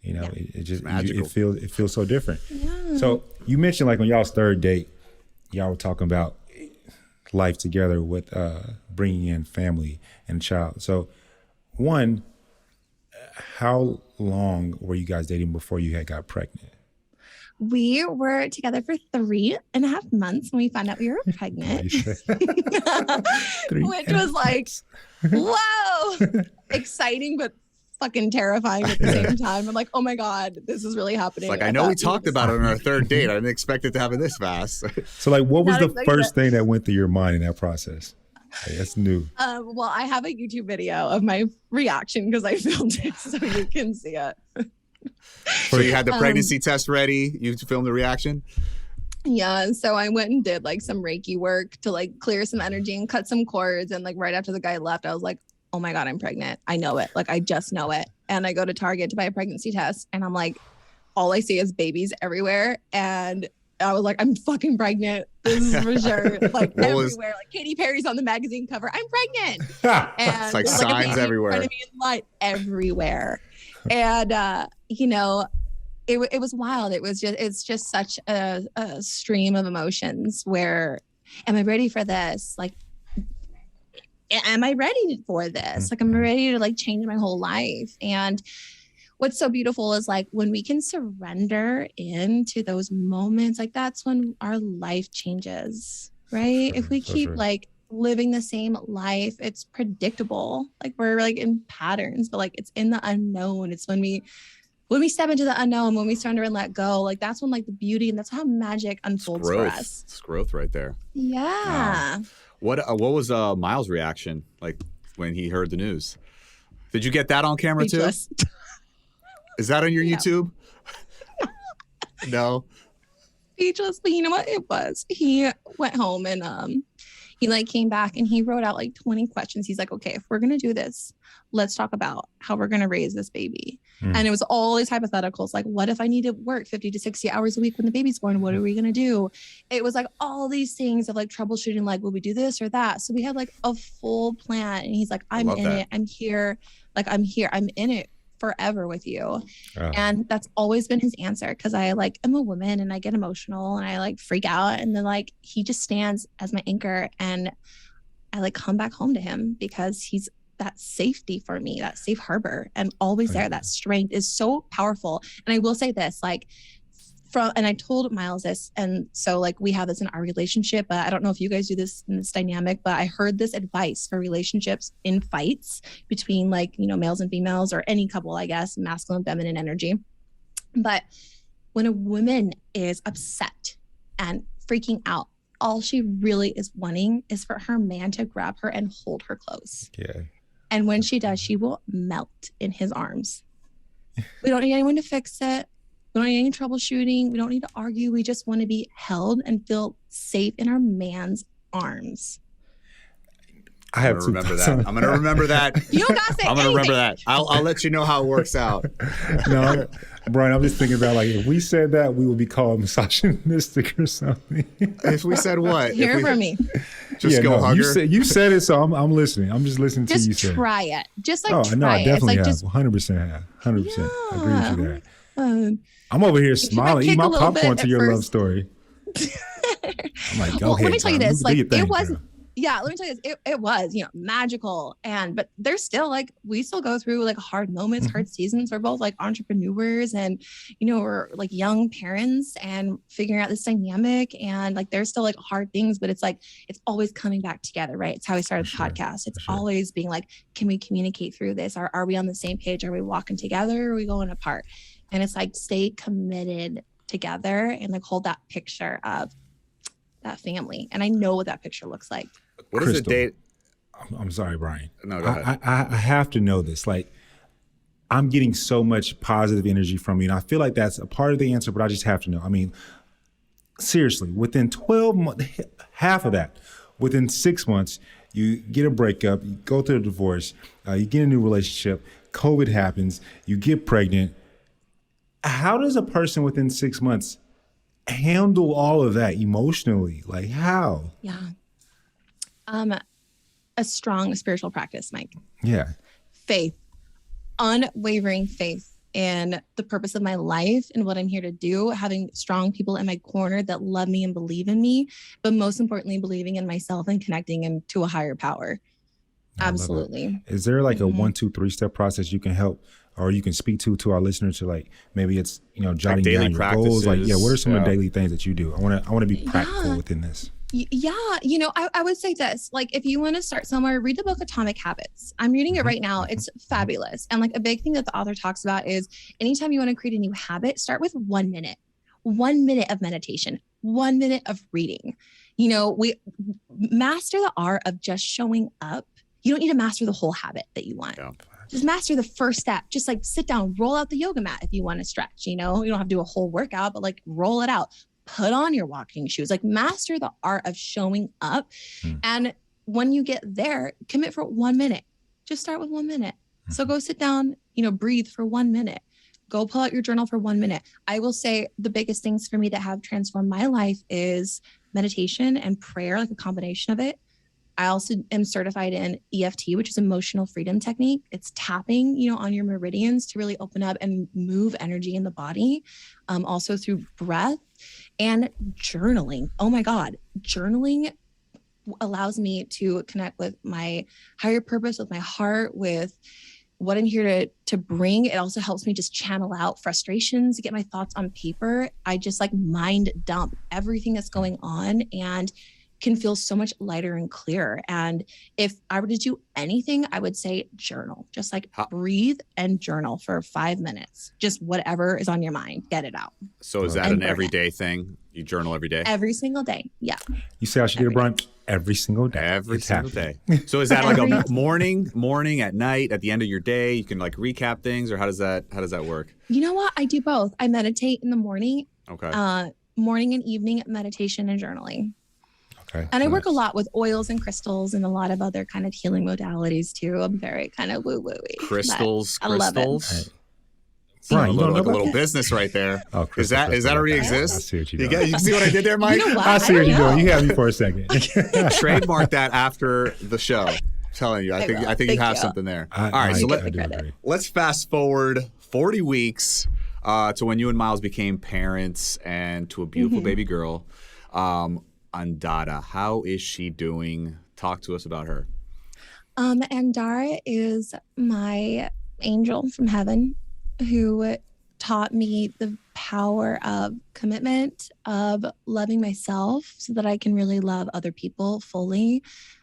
Speaker 2: It just magical. It feels so different. Yeah. So you mentioned like on y'all's third date, y'all were talking about life together with bringing in family and child. So one, how long were you guys dating before you had got pregnant?
Speaker 3: We were together for 3.5 months when we found out we were pregnant, which was like, whoa, exciting, but fucking terrifying at the same time. I'm like, oh my God, this is really happening.
Speaker 1: It's like, I know we talked about it on our third date. I didn't expect it to happen this fast.
Speaker 2: So like, what was the first thing that went through your mind in that process? That's new.
Speaker 3: Well, I have a YouTube video of my reaction because I filmed it so you can see it.
Speaker 1: So you had the pregnancy test ready. You filmed the reaction?
Speaker 3: Yeah. So I went and did like some Reiki work to like clear some energy and cut some cords. And like right after the guy left, I was like, oh my God, I'm pregnant. I know it. Like, I just know it. And I go to Target to buy a pregnancy test. And I'm like, all I see is babies everywhere. And I was like, I'm fucking pregnant. This is for sure. Like everywhere. Like Katy Perry's on the magazine cover. I'm pregnant. And
Speaker 1: it's like signs everywhere.
Speaker 3: In front of me in light everywhere. And, it was wild. It's just such a stream of emotions where, am I ready for this? Like, am I ready for this? Like, I'm ready to like change my whole life. And what's so beautiful is like when we can surrender into those moments, like that's when our life changes, right? If we keep like living the same life, it's predictable. Like we're like in patterns, but like it's in the unknown. It's when we step into the unknown, when we surrender and let go, like that's when like the beauty and that's how magic unfolds for us.
Speaker 1: It's growth right there.
Speaker 3: Yeah.
Speaker 1: What was Miles' reaction like when he heard the news? Did you get that on camera
Speaker 3: Speechless.
Speaker 1: too? Is that on your YouTube? No.
Speaker 3: Speechless, but you know what it was? He went home and he like came back and he wrote out like 20 questions. He's like, okay, if we're gonna do this, let's talk about how we're gonna raise this baby. And it was all these hypotheticals, like what if I need to work 50 to 60 hours a week when the baby's born? What are we gonna do? It was like all these things of like troubleshooting, like will we do this or that? So we had like a full plan. And he's like, I'm in it. I'm here. Like I'm here. I'm in it forever with you. And that's always been his answer, because I like am a woman and I get emotional and I like freak out, and then like he just stands as my anchor and I like come back home to him because he's that safety for me, that safe harbor, and always there. That strength is so powerful. And I will say this, like and I told Miles this, and so like we have this in our relationship, but I don't know if you guys do this in this dynamic, but I heard this advice for relationships in fights between like, males and females, or any couple, I guess, masculine, feminine energy. But when a woman is upset and freaking out, all she really is wanting is for her man to grab her and hold her close.
Speaker 2: Yeah.
Speaker 3: And when she does, she will melt in his arms. We don't need anyone to fix it. We don't need any troubleshooting. We don't need to argue. We just want to be held and feel safe in our man's arms.
Speaker 2: I have to
Speaker 1: remember that. I'm going to remember that.
Speaker 3: You don't got to say
Speaker 1: I'm going to remember that. I'll let you know how it works out.
Speaker 2: No, Brian, I'm just thinking about like if we said that, we would be called misogynistic or something.
Speaker 1: If we said what?
Speaker 3: Hear from me.
Speaker 1: Just go hug her.
Speaker 2: You said it, so I'm listening. I'm just listening to you say it.
Speaker 3: Just try it. Just like try
Speaker 2: no, I definitely
Speaker 3: it.
Speaker 2: have. 100% have. 100%. Yeah. I agree with you there. I'm over here smiling, eating my popcorn to your love story. I'm like, go ahead.
Speaker 3: Let me tell you this. Like, it wasn't. Yeah, let me tell you this. It was, magical. But there's still we still go through hard moments, hard seasons. We're both entrepreneurs and, we're young parents and figuring out this dynamic. And there's still hard things, but it's always coming back together, right? It's how we started the podcast. It's always being can we communicate through this? Are we on the same page? Are we walking together? Or are we going apart? And it's stay committed together and hold that picture of that family. And I know what that picture looks like.
Speaker 1: What is a date?
Speaker 2: I'm sorry, Brian.
Speaker 1: No, go ahead.
Speaker 2: I have to know this. I'm getting so much positive energy from you. And I feel like that's a part of the answer, but I just have to know. I mean, seriously, within 12 months, half of that, within 6 months, you get a breakup, you go through a divorce, you get a new relationship, COVID happens, you get pregnant. How does a person within 6 months handle all of that emotionally? How?
Speaker 3: Yeah. A strong spiritual practice, Mike.
Speaker 2: Yeah.
Speaker 3: Faith, unwavering faith in the purpose of my life and what I'm here to do, having strong people in my corner that love me and believe in me, but most importantly, believing in myself and connecting into a higher power. Absolutely.
Speaker 2: Is there a 1, 2, 3 step process you can help or you can speak to our listeners to maybe it's, jotting down your goals? What are some of the daily things that you do? I want to be practical within this.
Speaker 3: Yeah. I would say this, if you want to start somewhere, read the book Atomic Habits. I'm reading it right now. It's fabulous. And a big thing that the author talks about is anytime you want to create a new habit, start with 1 minute. 1 minute of meditation, 1 minute of reading. We master the art of just showing up. You don't need to master the whole habit that you want. Yeah. Just master the first step. Just sit down, roll out the yoga mat if you want to stretch. You don't have to do a whole workout, but roll it out. Put on your walking shoes. Master the art of showing up. And when you get there, commit for 1 minute. Just start with 1 minute. So go sit down, breathe for 1 minute. Go pull out your journal for 1 minute. I will say the biggest things for me that have transformed my life is meditation and prayer, a combination of it. I also am certified in EFT, which is emotional freedom technique. It's tapping, on your meridians to really open up and move energy in the body. Also through breath and journaling. Oh my God. Journaling allows me to connect with my higher purpose, with my heart, with what I'm here to bring. It also helps me just channel out frustrations, get my thoughts on paper. I just mind dump everything that's going on and can feel so much lighter and clearer. And if I were to do anything, I would say journal. Just breathe and journal for 5 minutes. Just whatever is on your mind, get it out.
Speaker 1: So is that an everyday thing? You journal every day?
Speaker 3: Every single day. Yeah.
Speaker 2: You say I should get a Brian? Every single day.
Speaker 1: Every single day. So is that a morning, at night, at the end of your day? You can recap things, or how does that work?
Speaker 3: You know what? I do both. I meditate in the morning.
Speaker 1: Okay.
Speaker 3: Morning and evening meditation and journaling.
Speaker 2: Okay.
Speaker 3: And I work a lot with oils and crystals and a lot of other kind of healing modalities too. I'm very kind of woo-woo-y.
Speaker 1: Crystals.
Speaker 3: I love it.
Speaker 2: Hey.
Speaker 1: Brian, a little business right there. Oh, is that already exist?
Speaker 2: I see what you're doing.
Speaker 1: You see what I did there, Mike?
Speaker 3: You know what?
Speaker 2: I see what you're doing. You had me for a second.
Speaker 1: Trademark that after the show. I'm telling you, I think you have something there. All right, so let's fast forward 40 weeks to when you and Miles became parents and to a beautiful baby girl. Andara, how is she doing? Talk to us about her.
Speaker 3: Andara is my angel from heaven who taught me the power of commitment, of loving myself so that I can really love other people fully.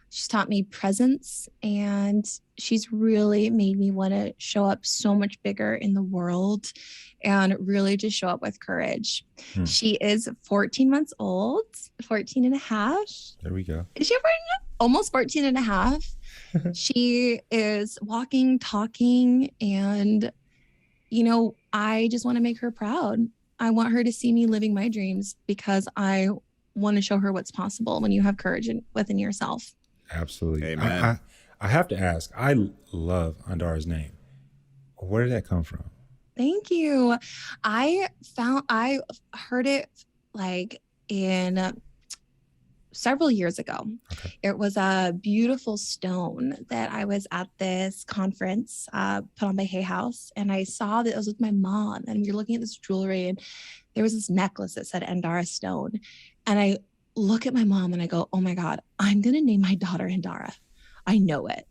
Speaker 3: She's taught me presence, and she's really made me want to show up so much bigger in the world and really just show up with courage. She is 14 months old, 14 and a half.
Speaker 2: There we go.
Speaker 3: Is she almost 14 and a half? She is walking, talking, and, I just want to make her proud. I want her to see me living my dreams because I want to show her what's possible when you have courage within yourself.
Speaker 2: Absolutely.
Speaker 1: Amen.
Speaker 2: I have to ask, I love Andara's name. Where did that come from?
Speaker 3: Thank you. I heard it in several years ago.
Speaker 2: Okay.
Speaker 3: It was a beautiful stone that I was at this conference put on by Hay House, and I saw that it was with my mom, and we were looking at this jewelry, and there was this necklace that said Andara Stone, and I look at my mom and I go, oh my God, I'm going to name my daughter Andara. I know it.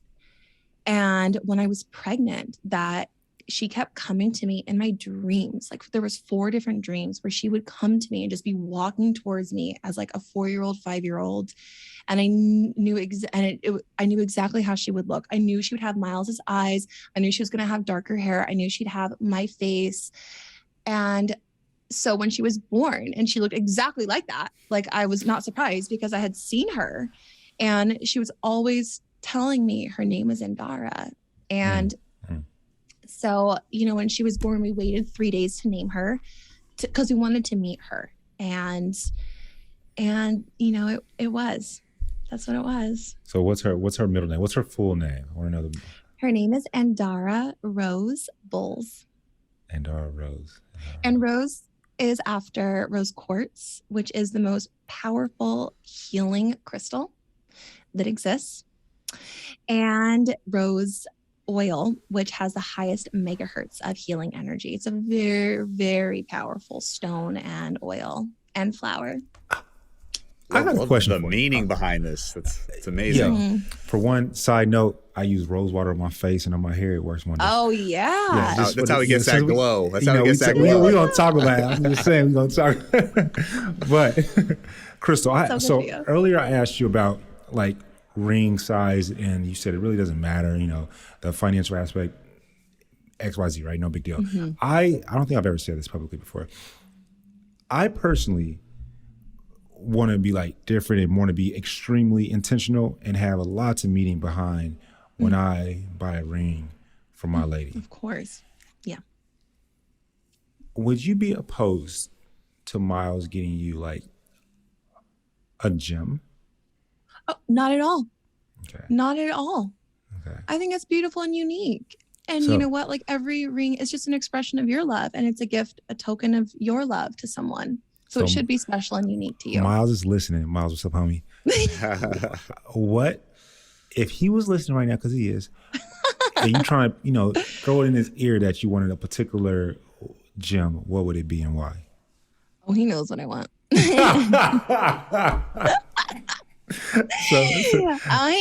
Speaker 3: And when I was pregnant, that she kept coming to me in my dreams. Like there was 4 different dreams where she would come to me and just be walking towards me as like a 4-year-old, 5-year-old. And I knew I knew exactly how she would look. I knew she would have Miles's eyes. I knew she was going to have darker hair. I knew she'd have my face. And so when she was born and she looked exactly like that, like I was not surprised because I had seen her, and she was always telling me her name was Andara. And so, you know, when she was born, we waited 3 days to name her because we wanted to meet her. And, you know, that's what it was.
Speaker 2: So what's her middle name? What's her full name? I want to know.
Speaker 3: Her name is Andara Rose Bowles.
Speaker 2: Andara Rose.
Speaker 3: And Rose is after rose quartz, which is the most powerful healing crystal that exists. And rose oil, which has the highest megahertz of healing energy. It's a very, very powerful stone and oil and flower.
Speaker 2: I got a question.
Speaker 1: The meaning behind this. It's amazing.
Speaker 2: Yeah. For one side note, I use rose water on my face and on my hair. It works wonders.
Speaker 3: Oh, yeah.
Speaker 1: That's how he gets that glow. That's how he gets that glow.
Speaker 2: We're going to talk about it. I'm just saying we're going to talk. But, Krystal, so earlier I asked you about like ring size, and you said it really doesn't matter, you know, the financial aspect, XYZ, right? No big deal. I don't think I've ever said this publicly before. I personally want to be like different and want to be extremely intentional and have a lot of meaning behind when I buy a ring for my lady.
Speaker 3: Of course. Yeah.
Speaker 2: Would you be opposed to Miles getting you like a gem?
Speaker 3: Oh, not at all.
Speaker 2: Okay.
Speaker 3: Not at all.
Speaker 2: Okay.
Speaker 3: I think it's beautiful and unique. And you know what? Like every ring is just an expression of your love, and it's a gift, a token of your love to someone. So it should be special and unique to you.
Speaker 2: Miles is listening. Miles, what's up, homie? What if he was listening right now? Because he is. And you trying to, you know, throw it in his ear that you wanted a particular gem. What would it be and why?
Speaker 3: Oh, he knows what I want. He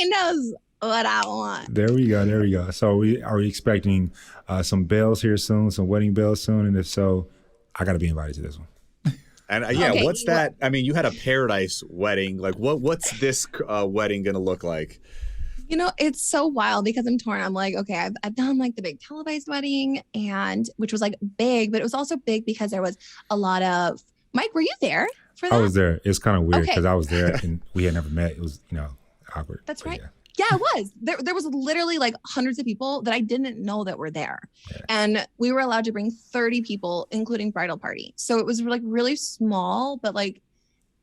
Speaker 3: knows what I want.
Speaker 2: There we go. So are we expecting some bells here soon, some wedding bells soon? And if so, I got to be invited to this one.
Speaker 1: And what's that? I mean, you had a paradise wedding. Like, what's this wedding gonna look like?
Speaker 3: You know, it's so wild because I'm torn. I'm like, okay, I've done like the big televised wedding, and which was like big, but it was also big because there was a lot of. Mike, were you there for that?
Speaker 2: I was there. It's kind of weird because I was there and we had never met. It was, you know, awkward.
Speaker 3: That's right. Yeah, it was. There was literally like hundreds of people that I didn't know that were there. Yeah. And we were allowed to bring 30 people, including bridal party. So it was like really small, but like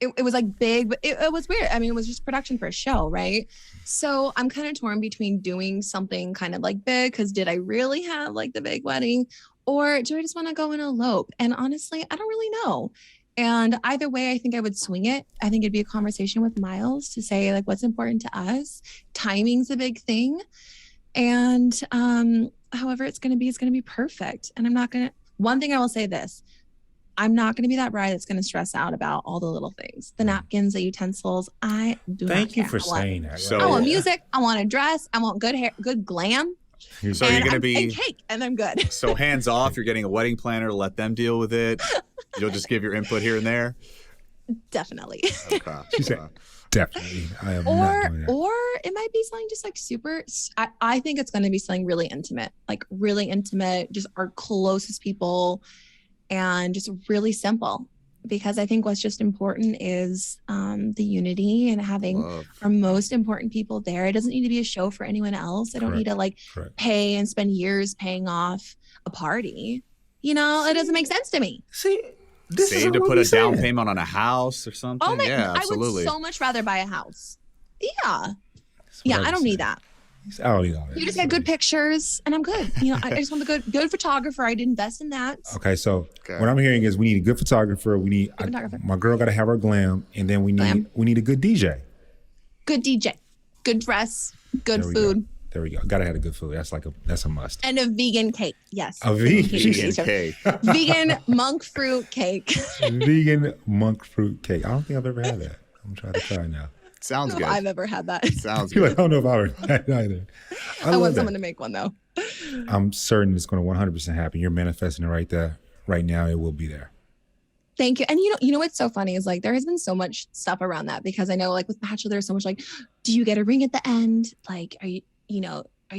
Speaker 3: it was like big, but it was weird. I mean, it was just production for a show, right? So I'm kind of torn between doing something kind of like big, because did I really have like the big wedding? Or do I just want to go and elope? And honestly, I don't really know. And either way, I think I would swing it. I think it'd be a conversation with Miles to say like what's important to us. Timing's a big thing. And however it's going to be perfect. And one thing I will say this, I'm not going to be that bride that's going to stress out about all the little things, the napkins, the utensils. I do not care.
Speaker 2: Thank you for saying that.
Speaker 1: So,
Speaker 3: I want music. I want a dress. I want good hair, good glam.
Speaker 1: So you're going to be
Speaker 3: and cake, and I'm good.
Speaker 1: So hands off. You're getting a wedding planner. Let them deal with it. You'll just give your input here and there.
Speaker 3: Definitely.
Speaker 1: Okay.
Speaker 2: She said, definitely. I am not doing that.
Speaker 3: Or it might be something just like super. I think it's going to be something really intimate, just our closest people, and just really simple. Because I think what's just important is the unity and having our most important people there. It doesn't need to be a show for anyone else. I don't need to pay and spend years paying off a party. You know, it doesn't make sense to me.
Speaker 1: Save to put a down payment on a house or something.
Speaker 3: Oh my,
Speaker 1: yeah, absolutely.
Speaker 3: I would so much rather buy a house. Yeah. I don't need that.
Speaker 2: I don't need all that.
Speaker 3: You just get good pictures and I'm good. You know, I just want the good photographer. I'd invest in that.
Speaker 2: Okay, so what I'm hearing is we need a good photographer. We need my girl got to have her glam, and then we need a good DJ.
Speaker 3: Good DJ, good dress, good food.
Speaker 2: There we go. Gotta have a good food. That's a must.
Speaker 3: And a vegan cake. Yes.
Speaker 2: A vegan
Speaker 1: cake.
Speaker 3: Vegan monk fruit cake.
Speaker 2: Vegan monk fruit cake. I don't think I've ever had that. I'm trying to cry now.
Speaker 1: Sounds
Speaker 3: No,
Speaker 1: good.
Speaker 3: I've ever had that.
Speaker 1: Sounds
Speaker 2: You're like,
Speaker 1: good.
Speaker 2: I don't know if I would have that either.
Speaker 3: I want someone to make one though.
Speaker 2: I'm certain it's going to 100% happen. You're manifesting it right there, right now. It will be there.
Speaker 3: Thank you. And you know what's so funny is like there has been so much stuff around that because I know like with Bachelor, there's so much like, do you get a ring at the end? Like, are you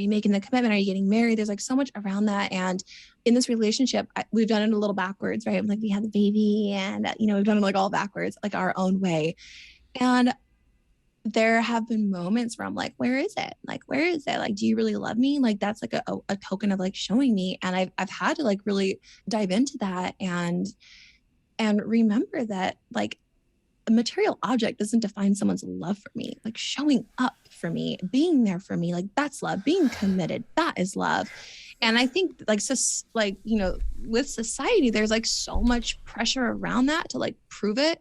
Speaker 3: making the commitment? Are you getting married? There's like so much around that. And in this relationship, we've done it a little backwards, right? Like we had the baby and, we've done it like all backwards, like our own way. And there have been moments where I'm like, where is it? Like, where is it? Like, do you really love me? Like, that's like a token of like showing me. And I've had to like really dive into that and remember that like a material object doesn't define someone's love for me. Like showing up for me, being there for me, like that's love. Being committed, that is love. And I think like with society, there's like so much pressure around that to like prove it.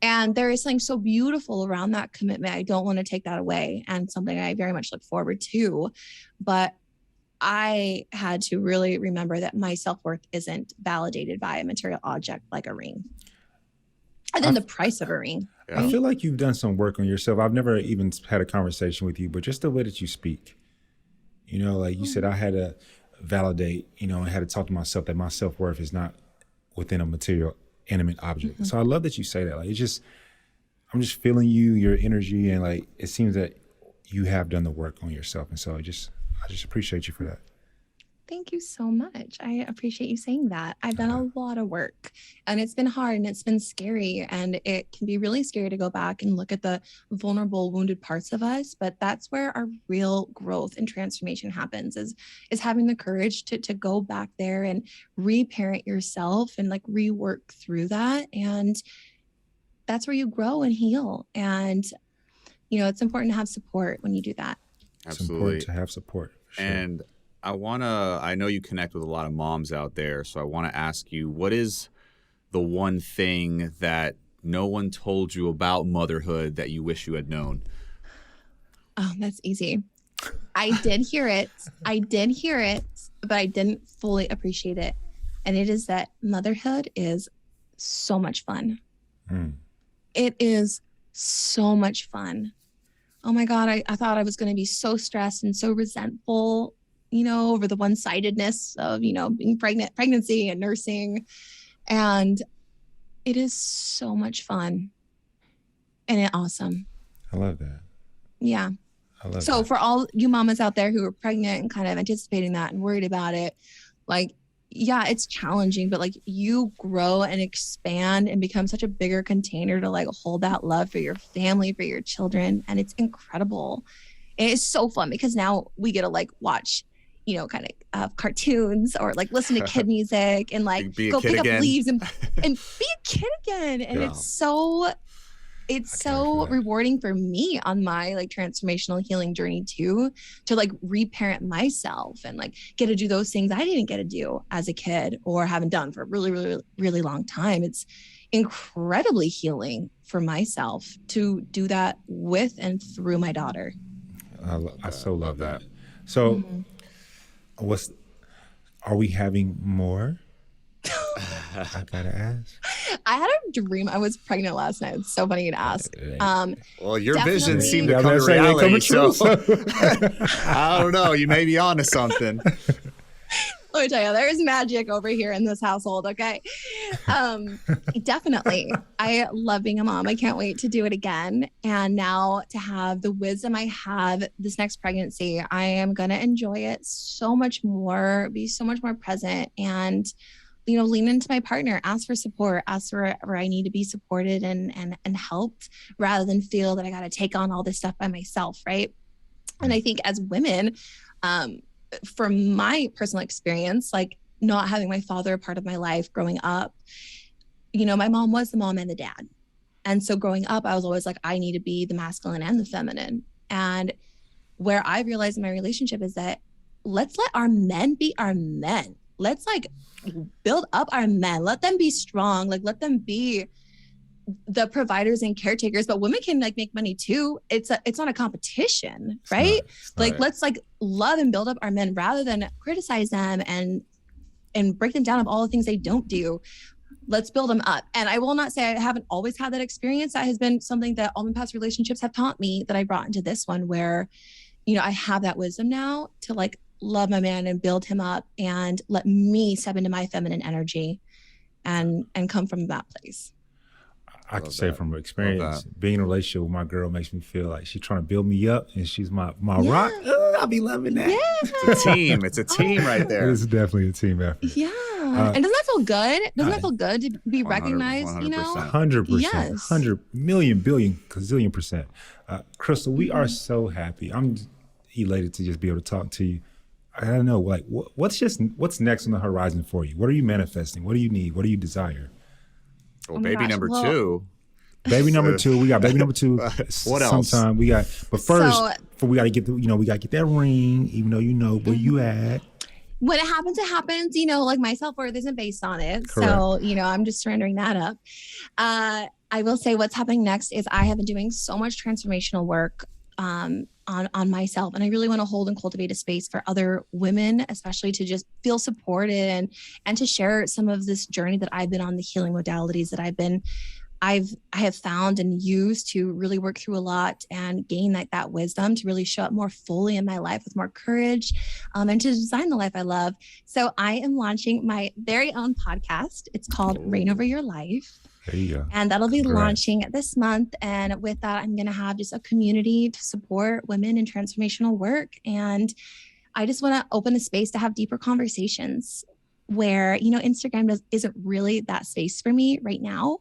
Speaker 3: And there is something so beautiful around that commitment. I don't want to take that away, and something I very much look forward to. But I had to really remember that my self-worth isn't validated by a material object like a ring. And then the price of a ring.
Speaker 1: Yeah.
Speaker 2: I feel like you've done some work on yourself. I've never even had a conversation with you, but just the way that you speak, like you said, I had to validate, I had to talk to myself that my self-worth is not within a material, intimate object. Mm-hmm. So I love that you say that. Like, I'm just feeling your energy, and like, it seems that you have done the work on yourself. And so I just appreciate you for that.
Speaker 3: Thank you so much. I appreciate you saying that. I've done a lot of work, and it's been hard and it's been scary, and it can be really scary to go back and look at the vulnerable, wounded parts of us. But that's where our real growth and transformation happens is having the courage to go back there and reparent yourself and like rework through that. And that's where you grow and heal. And, it's important to have support when you do that.
Speaker 2: It's important to have support. Sure.
Speaker 1: And I know you connect with a lot of moms out there, so I want to ask you, what is the one thing that no one told you about motherhood that you wish you had known?
Speaker 3: Oh, that's easy. I did hear it, but I didn't fully appreciate it. And it is that motherhood is so much fun. It is so much fun. Oh my God, I thought I was going to be so stressed and so resentful, over the one-sidedness of, being pregnancy and nursing. And it is so much fun and awesome.
Speaker 2: I love that.
Speaker 3: Yeah.
Speaker 2: I love
Speaker 3: so
Speaker 2: that.
Speaker 3: For all you mamas out there who are pregnant and kind of anticipating that and worried about it, like, yeah, it's challenging, but like you grow and expand and become such a bigger container to like hold that love for your family, for your children. And it's incredible. And it's so fun because now we get to like watch, kind of cartoons or like listen to kid music and like go pick up leaves and be a kid again. And it's so rewarding for me on my like transformational healing journey too, to like reparent myself and like get to do those things I didn't get to do as a kid or haven't done for a really, really, really long time. It's incredibly healing for myself to do that with and through my daughter.
Speaker 2: I so love that. So are we having more? I gotta ask.
Speaker 3: I had a dream I was pregnant last night. It's so funny to ask.
Speaker 1: Well, your
Speaker 3: definitely.
Speaker 1: vision seemed to come to reality, so I don't know. You may be onto something.
Speaker 3: Let me tell you, there's magic over here in this household, okay? Definitely. I love being a mom. I can't wait to do it again. And now to have the wisdom I have this next pregnancy, I am going to enjoy it so much more, be so much more present, and lean into my partner, ask for support, ask for where I need to be supported and helped, rather than feel that I got to take on all this stuff by myself, right? And I think as women, from my personal experience, like not having my father a part of my life growing up, my mom was the mom and the dad. And so growing up, I was always like, I need to be the masculine and the feminine. And where I realized in my relationship is that let's let our men be our men. Let's like build up our men. Let them be strong. Like let them be the providers and caretakers, but women can like make money too. It's not a competition, right? Let's like love and build up our men rather than criticize them and break them down of all the things they don't do. let's build them up. And I will not say I haven't always had that experience. That has been something that all my past relationships have taught me that I brought into this one, where, you know, I have that wisdom now to like love my man and build him up and let me step into my feminine energy and come from that place.
Speaker 2: I can say from experience, being in a relationship with my girl makes me feel like she's trying to build me up, and she's my rock. I'll be loving that.
Speaker 3: Yeah.
Speaker 1: It's a team. It's a team right there.
Speaker 2: It's definitely a team effort.
Speaker 3: Yeah. And doesn't that feel good? Doesn't that feel good to be recognized, 100%. You know?
Speaker 2: 100%.
Speaker 3: Yes.
Speaker 2: 100 million, billion, gazillion percent. Krystal, we are so happy. I'm elated to just be able to talk to you. I don't know, like, what's next on the horizon for you? What are you manifesting? What do you need? What do you desire?
Speaker 1: Well, baby number two.
Speaker 2: Baby number two. We got baby number two.
Speaker 1: What else?
Speaker 2: Sometime we got, but first, we got to get we got to get that ring, even though you know where you at.
Speaker 3: When it happens, you know, like my self-worth isn't based on it.
Speaker 2: Correct.
Speaker 3: So, you know, I'm just surrendering that up. I will say what's happening next is I have been doing so much transformational work on myself. And I really want to hold and cultivate a space for other women, especially to just feel supported and to share some of this journey that I've been on, the healing modalities that I have found and used to really work through a lot and gain that wisdom to really show up more fully in my life with more courage, and to design the life I love. So I am launching my very own podcast. It's called Reign Over Your Life.
Speaker 2: There you go.
Speaker 3: And that'll be launching this month. And with that, I'm going to have just a community to support women in transformational work. And I just want to open a space to have deeper conversations where, you know, Instagram isn't really that space for me right now.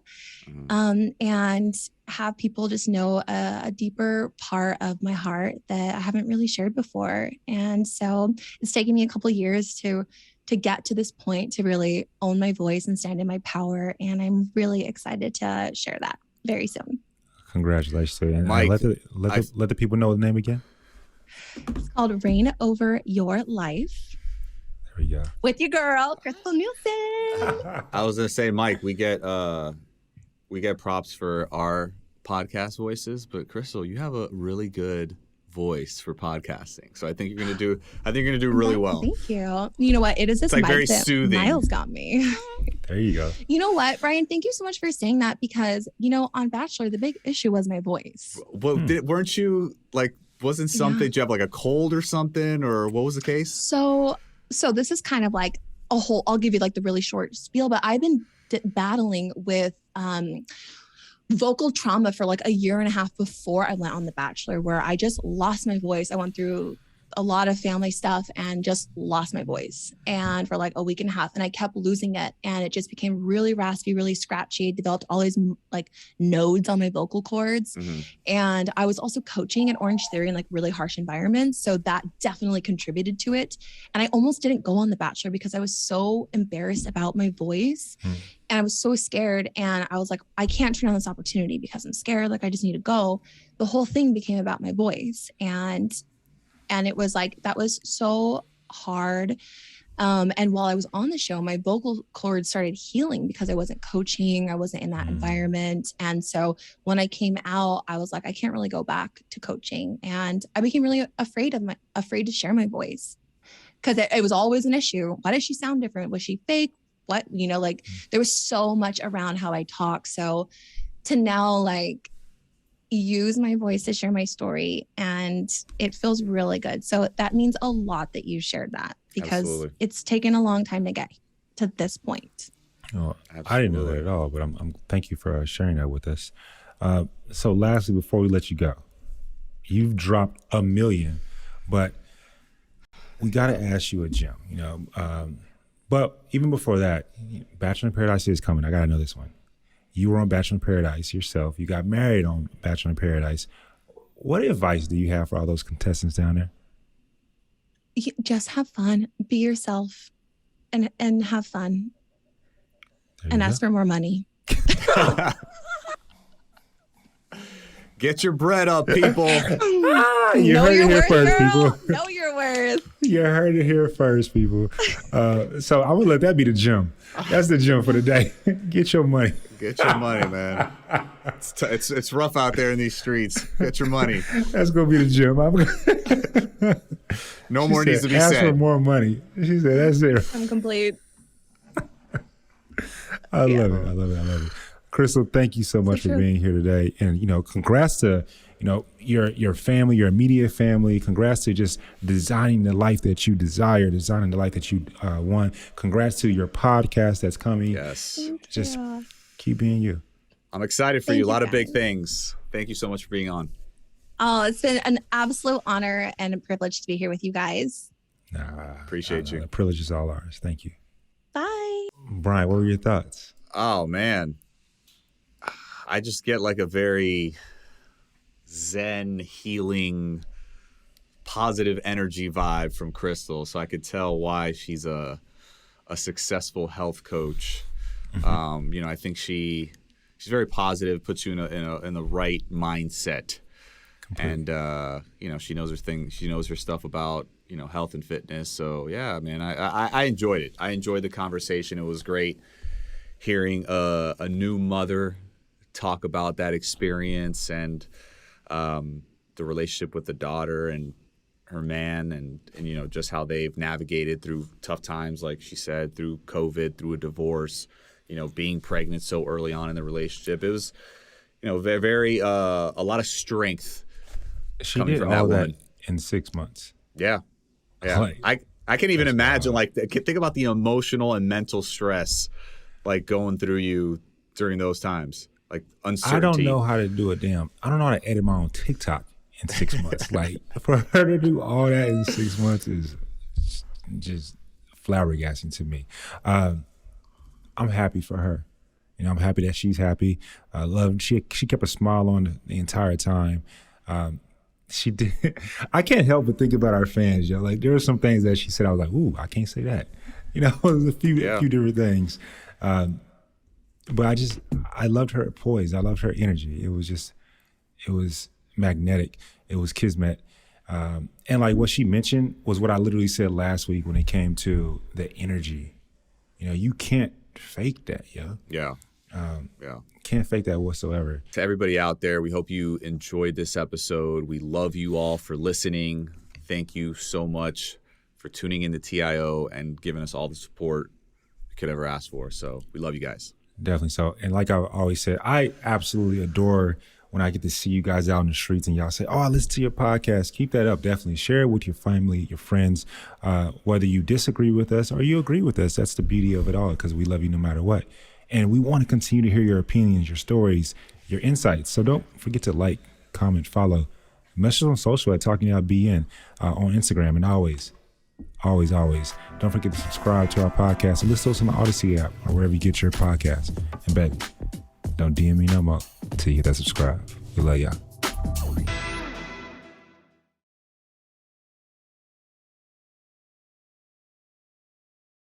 Speaker 3: And have people just know a deeper part of my heart that I haven't really shared before. And so it's taken me a couple of years to get to this point, to really own my voice and stand in my power. And I'm really excited to share that very soon.
Speaker 2: Congratulations to you. And
Speaker 1: Mike,
Speaker 2: let the people know the name again.
Speaker 3: It's called Reign Over Your Life.
Speaker 2: There we go.
Speaker 3: With your girl, Krystal Nielson.
Speaker 1: I was gonna say, Mike, we get props for our podcast voices, but Krystal, you have a really good voice for podcasting. So I think you're gonna do really well.
Speaker 3: Thank you. You know what? It is this
Speaker 1: like
Speaker 3: mic
Speaker 1: very
Speaker 3: that
Speaker 1: soothing.
Speaker 3: Miles got me.
Speaker 2: There you go.
Speaker 3: You know what, Brian? Thank you so much for saying that, because, you know, on Bachelor, the big issue was my voice.
Speaker 1: Well, weren't you like, wasn't something, did you have like a cold or something, or what was the case?
Speaker 3: So this is kind of like I'll give you like the really short spiel, but I've been battling with vocal trauma for like a year and a half before I went on The Bachelor, where I just lost my voice. I went through a lot of family stuff and just lost my voice, and for like a week and a half, and I kept losing it, and it just became really raspy, really scratchy. It developed all these like nodes on my vocal cords. And I was also coaching at Orange Theory in like really harsh environments, so that definitely contributed to it. And I almost didn't go on The Bachelor because I was so embarrassed about my voice. And I was so scared, and I was like, I can't turn on this opportunity because I'm scared. Like, I just need to go. The whole thing became about my voice, and it was like, that was so hard. And while I was on the show, my vocal cords started healing because I wasn't coaching. I wasn't in that environment. And so when I came out, I was like, I can't really go back to coaching. And I became really afraid to share my voice, because it was always an issue. Why does she sound different? Was she fake? What, you know, like there was so much around how I talk. So to now like use my voice to share my story, and it feels really good. So that means a lot that you shared that, because it's taken a long time to get to this point.
Speaker 2: Oh, I didn't know that at all, but I'm thank you for sharing that with us. So lastly, before we let you go, you've dropped 1 million, but we got to ask you a gem, you know. But even before that, Bachelor in Paradise is coming. I got to know this one. You were on Bachelor in Paradise yourself. You got married on Bachelor in Paradise. What advice do you have for all those contestants down there?
Speaker 3: Just have fun, be yourself, and have fun, and ask for more money.
Speaker 1: Get your bread up, people.
Speaker 2: You heard it here first, people.
Speaker 3: Know your worth.
Speaker 2: You heard it here first, people. So I'm gonna let that be the gem. That's the gem for the day. Get your money.
Speaker 1: Get your money, man. It's rough out there in these streets. Get your money.
Speaker 2: That's gonna be the gem.
Speaker 1: No more needs to be said.
Speaker 2: Ask for more money. She said, "That's it."
Speaker 3: I'm complete.
Speaker 2: I love it. Krystal, thank you so much for being here today. And, congrats to, your family, your immediate family. Congrats to just designing the life that you desire, designing the life that you want. Congrats to your podcast that's coming.
Speaker 1: Yes.
Speaker 2: Just keep being you.
Speaker 1: I'm excited for you. A lot of big things. Thank you so much for being on.
Speaker 3: Oh, it's been an absolute honor and a privilege to be here with you guys.
Speaker 1: Appreciate you.
Speaker 2: The privilege is all ours. Thank you.
Speaker 3: Bye.
Speaker 2: Brian, what were your thoughts?
Speaker 1: Oh, man. I just get like a very zen, healing, positive energy vibe from Krystal. So I could tell why she's a successful health coach. I think she's very positive, puts you in the right mindset. Completely. And, she knows her thing. She knows her stuff about, health and fitness. So, yeah, man, I enjoyed it. I enjoyed the conversation. It was great hearing a new mother talk about that experience and the relationship with the daughter and her man and just how they've navigated through tough times, like she said, through COVID, through a divorce, being pregnant so early on in the relationship. It was, very a lot of strength.
Speaker 2: She
Speaker 1: coming
Speaker 2: did
Speaker 1: from
Speaker 2: all
Speaker 1: that
Speaker 2: that
Speaker 1: woman.
Speaker 2: in 6 months.
Speaker 1: Yeah. I can't even imagine, think about the emotional and mental stress, going through you during those times. Uncertainty.
Speaker 2: I don't know how to do I don't know how to edit my own TikTok in 6 months. For her to do all that in 6 months is just flabbergasting to me. I'm happy for her. I'm happy that she's happy. She kept a smile on the entire time. She did. I can't help but think about our fans, yo. There were some things that she said, I was like, ooh, I can't say that. It was a few different things. But I loved her poise. I loved her energy. It was magnetic. It was kismet. And what she mentioned was what I literally said last week when it came to the energy. You can't fake that, yo.
Speaker 1: Yeah.
Speaker 2: Can't fake that whatsoever.
Speaker 1: To everybody out there, we hope you enjoyed this episode. We love you all for listening. Thank you so much for tuning in to TIO and giving us all the support we could ever ask for. So we love you guys.
Speaker 2: Definitely so. And like I always said, I absolutely adore when I get to see you guys out in the streets and y'all say, oh, I listen to your podcast. Keep that up. Definitely share it with your family, your friends, whether you disagree with us or you agree with us. That's the beauty of it all, because we love you no matter what. And we want to continue to hear your opinions, your stories, your insights. So don't forget to comment, follow. Message on social at Talking Out BN on Instagram. And always, don't forget to subscribe to our podcast and listen to us on the Odyssey app or wherever you get your podcast. And baby, don't DM me no more till you hit that subscribe. We love y'all.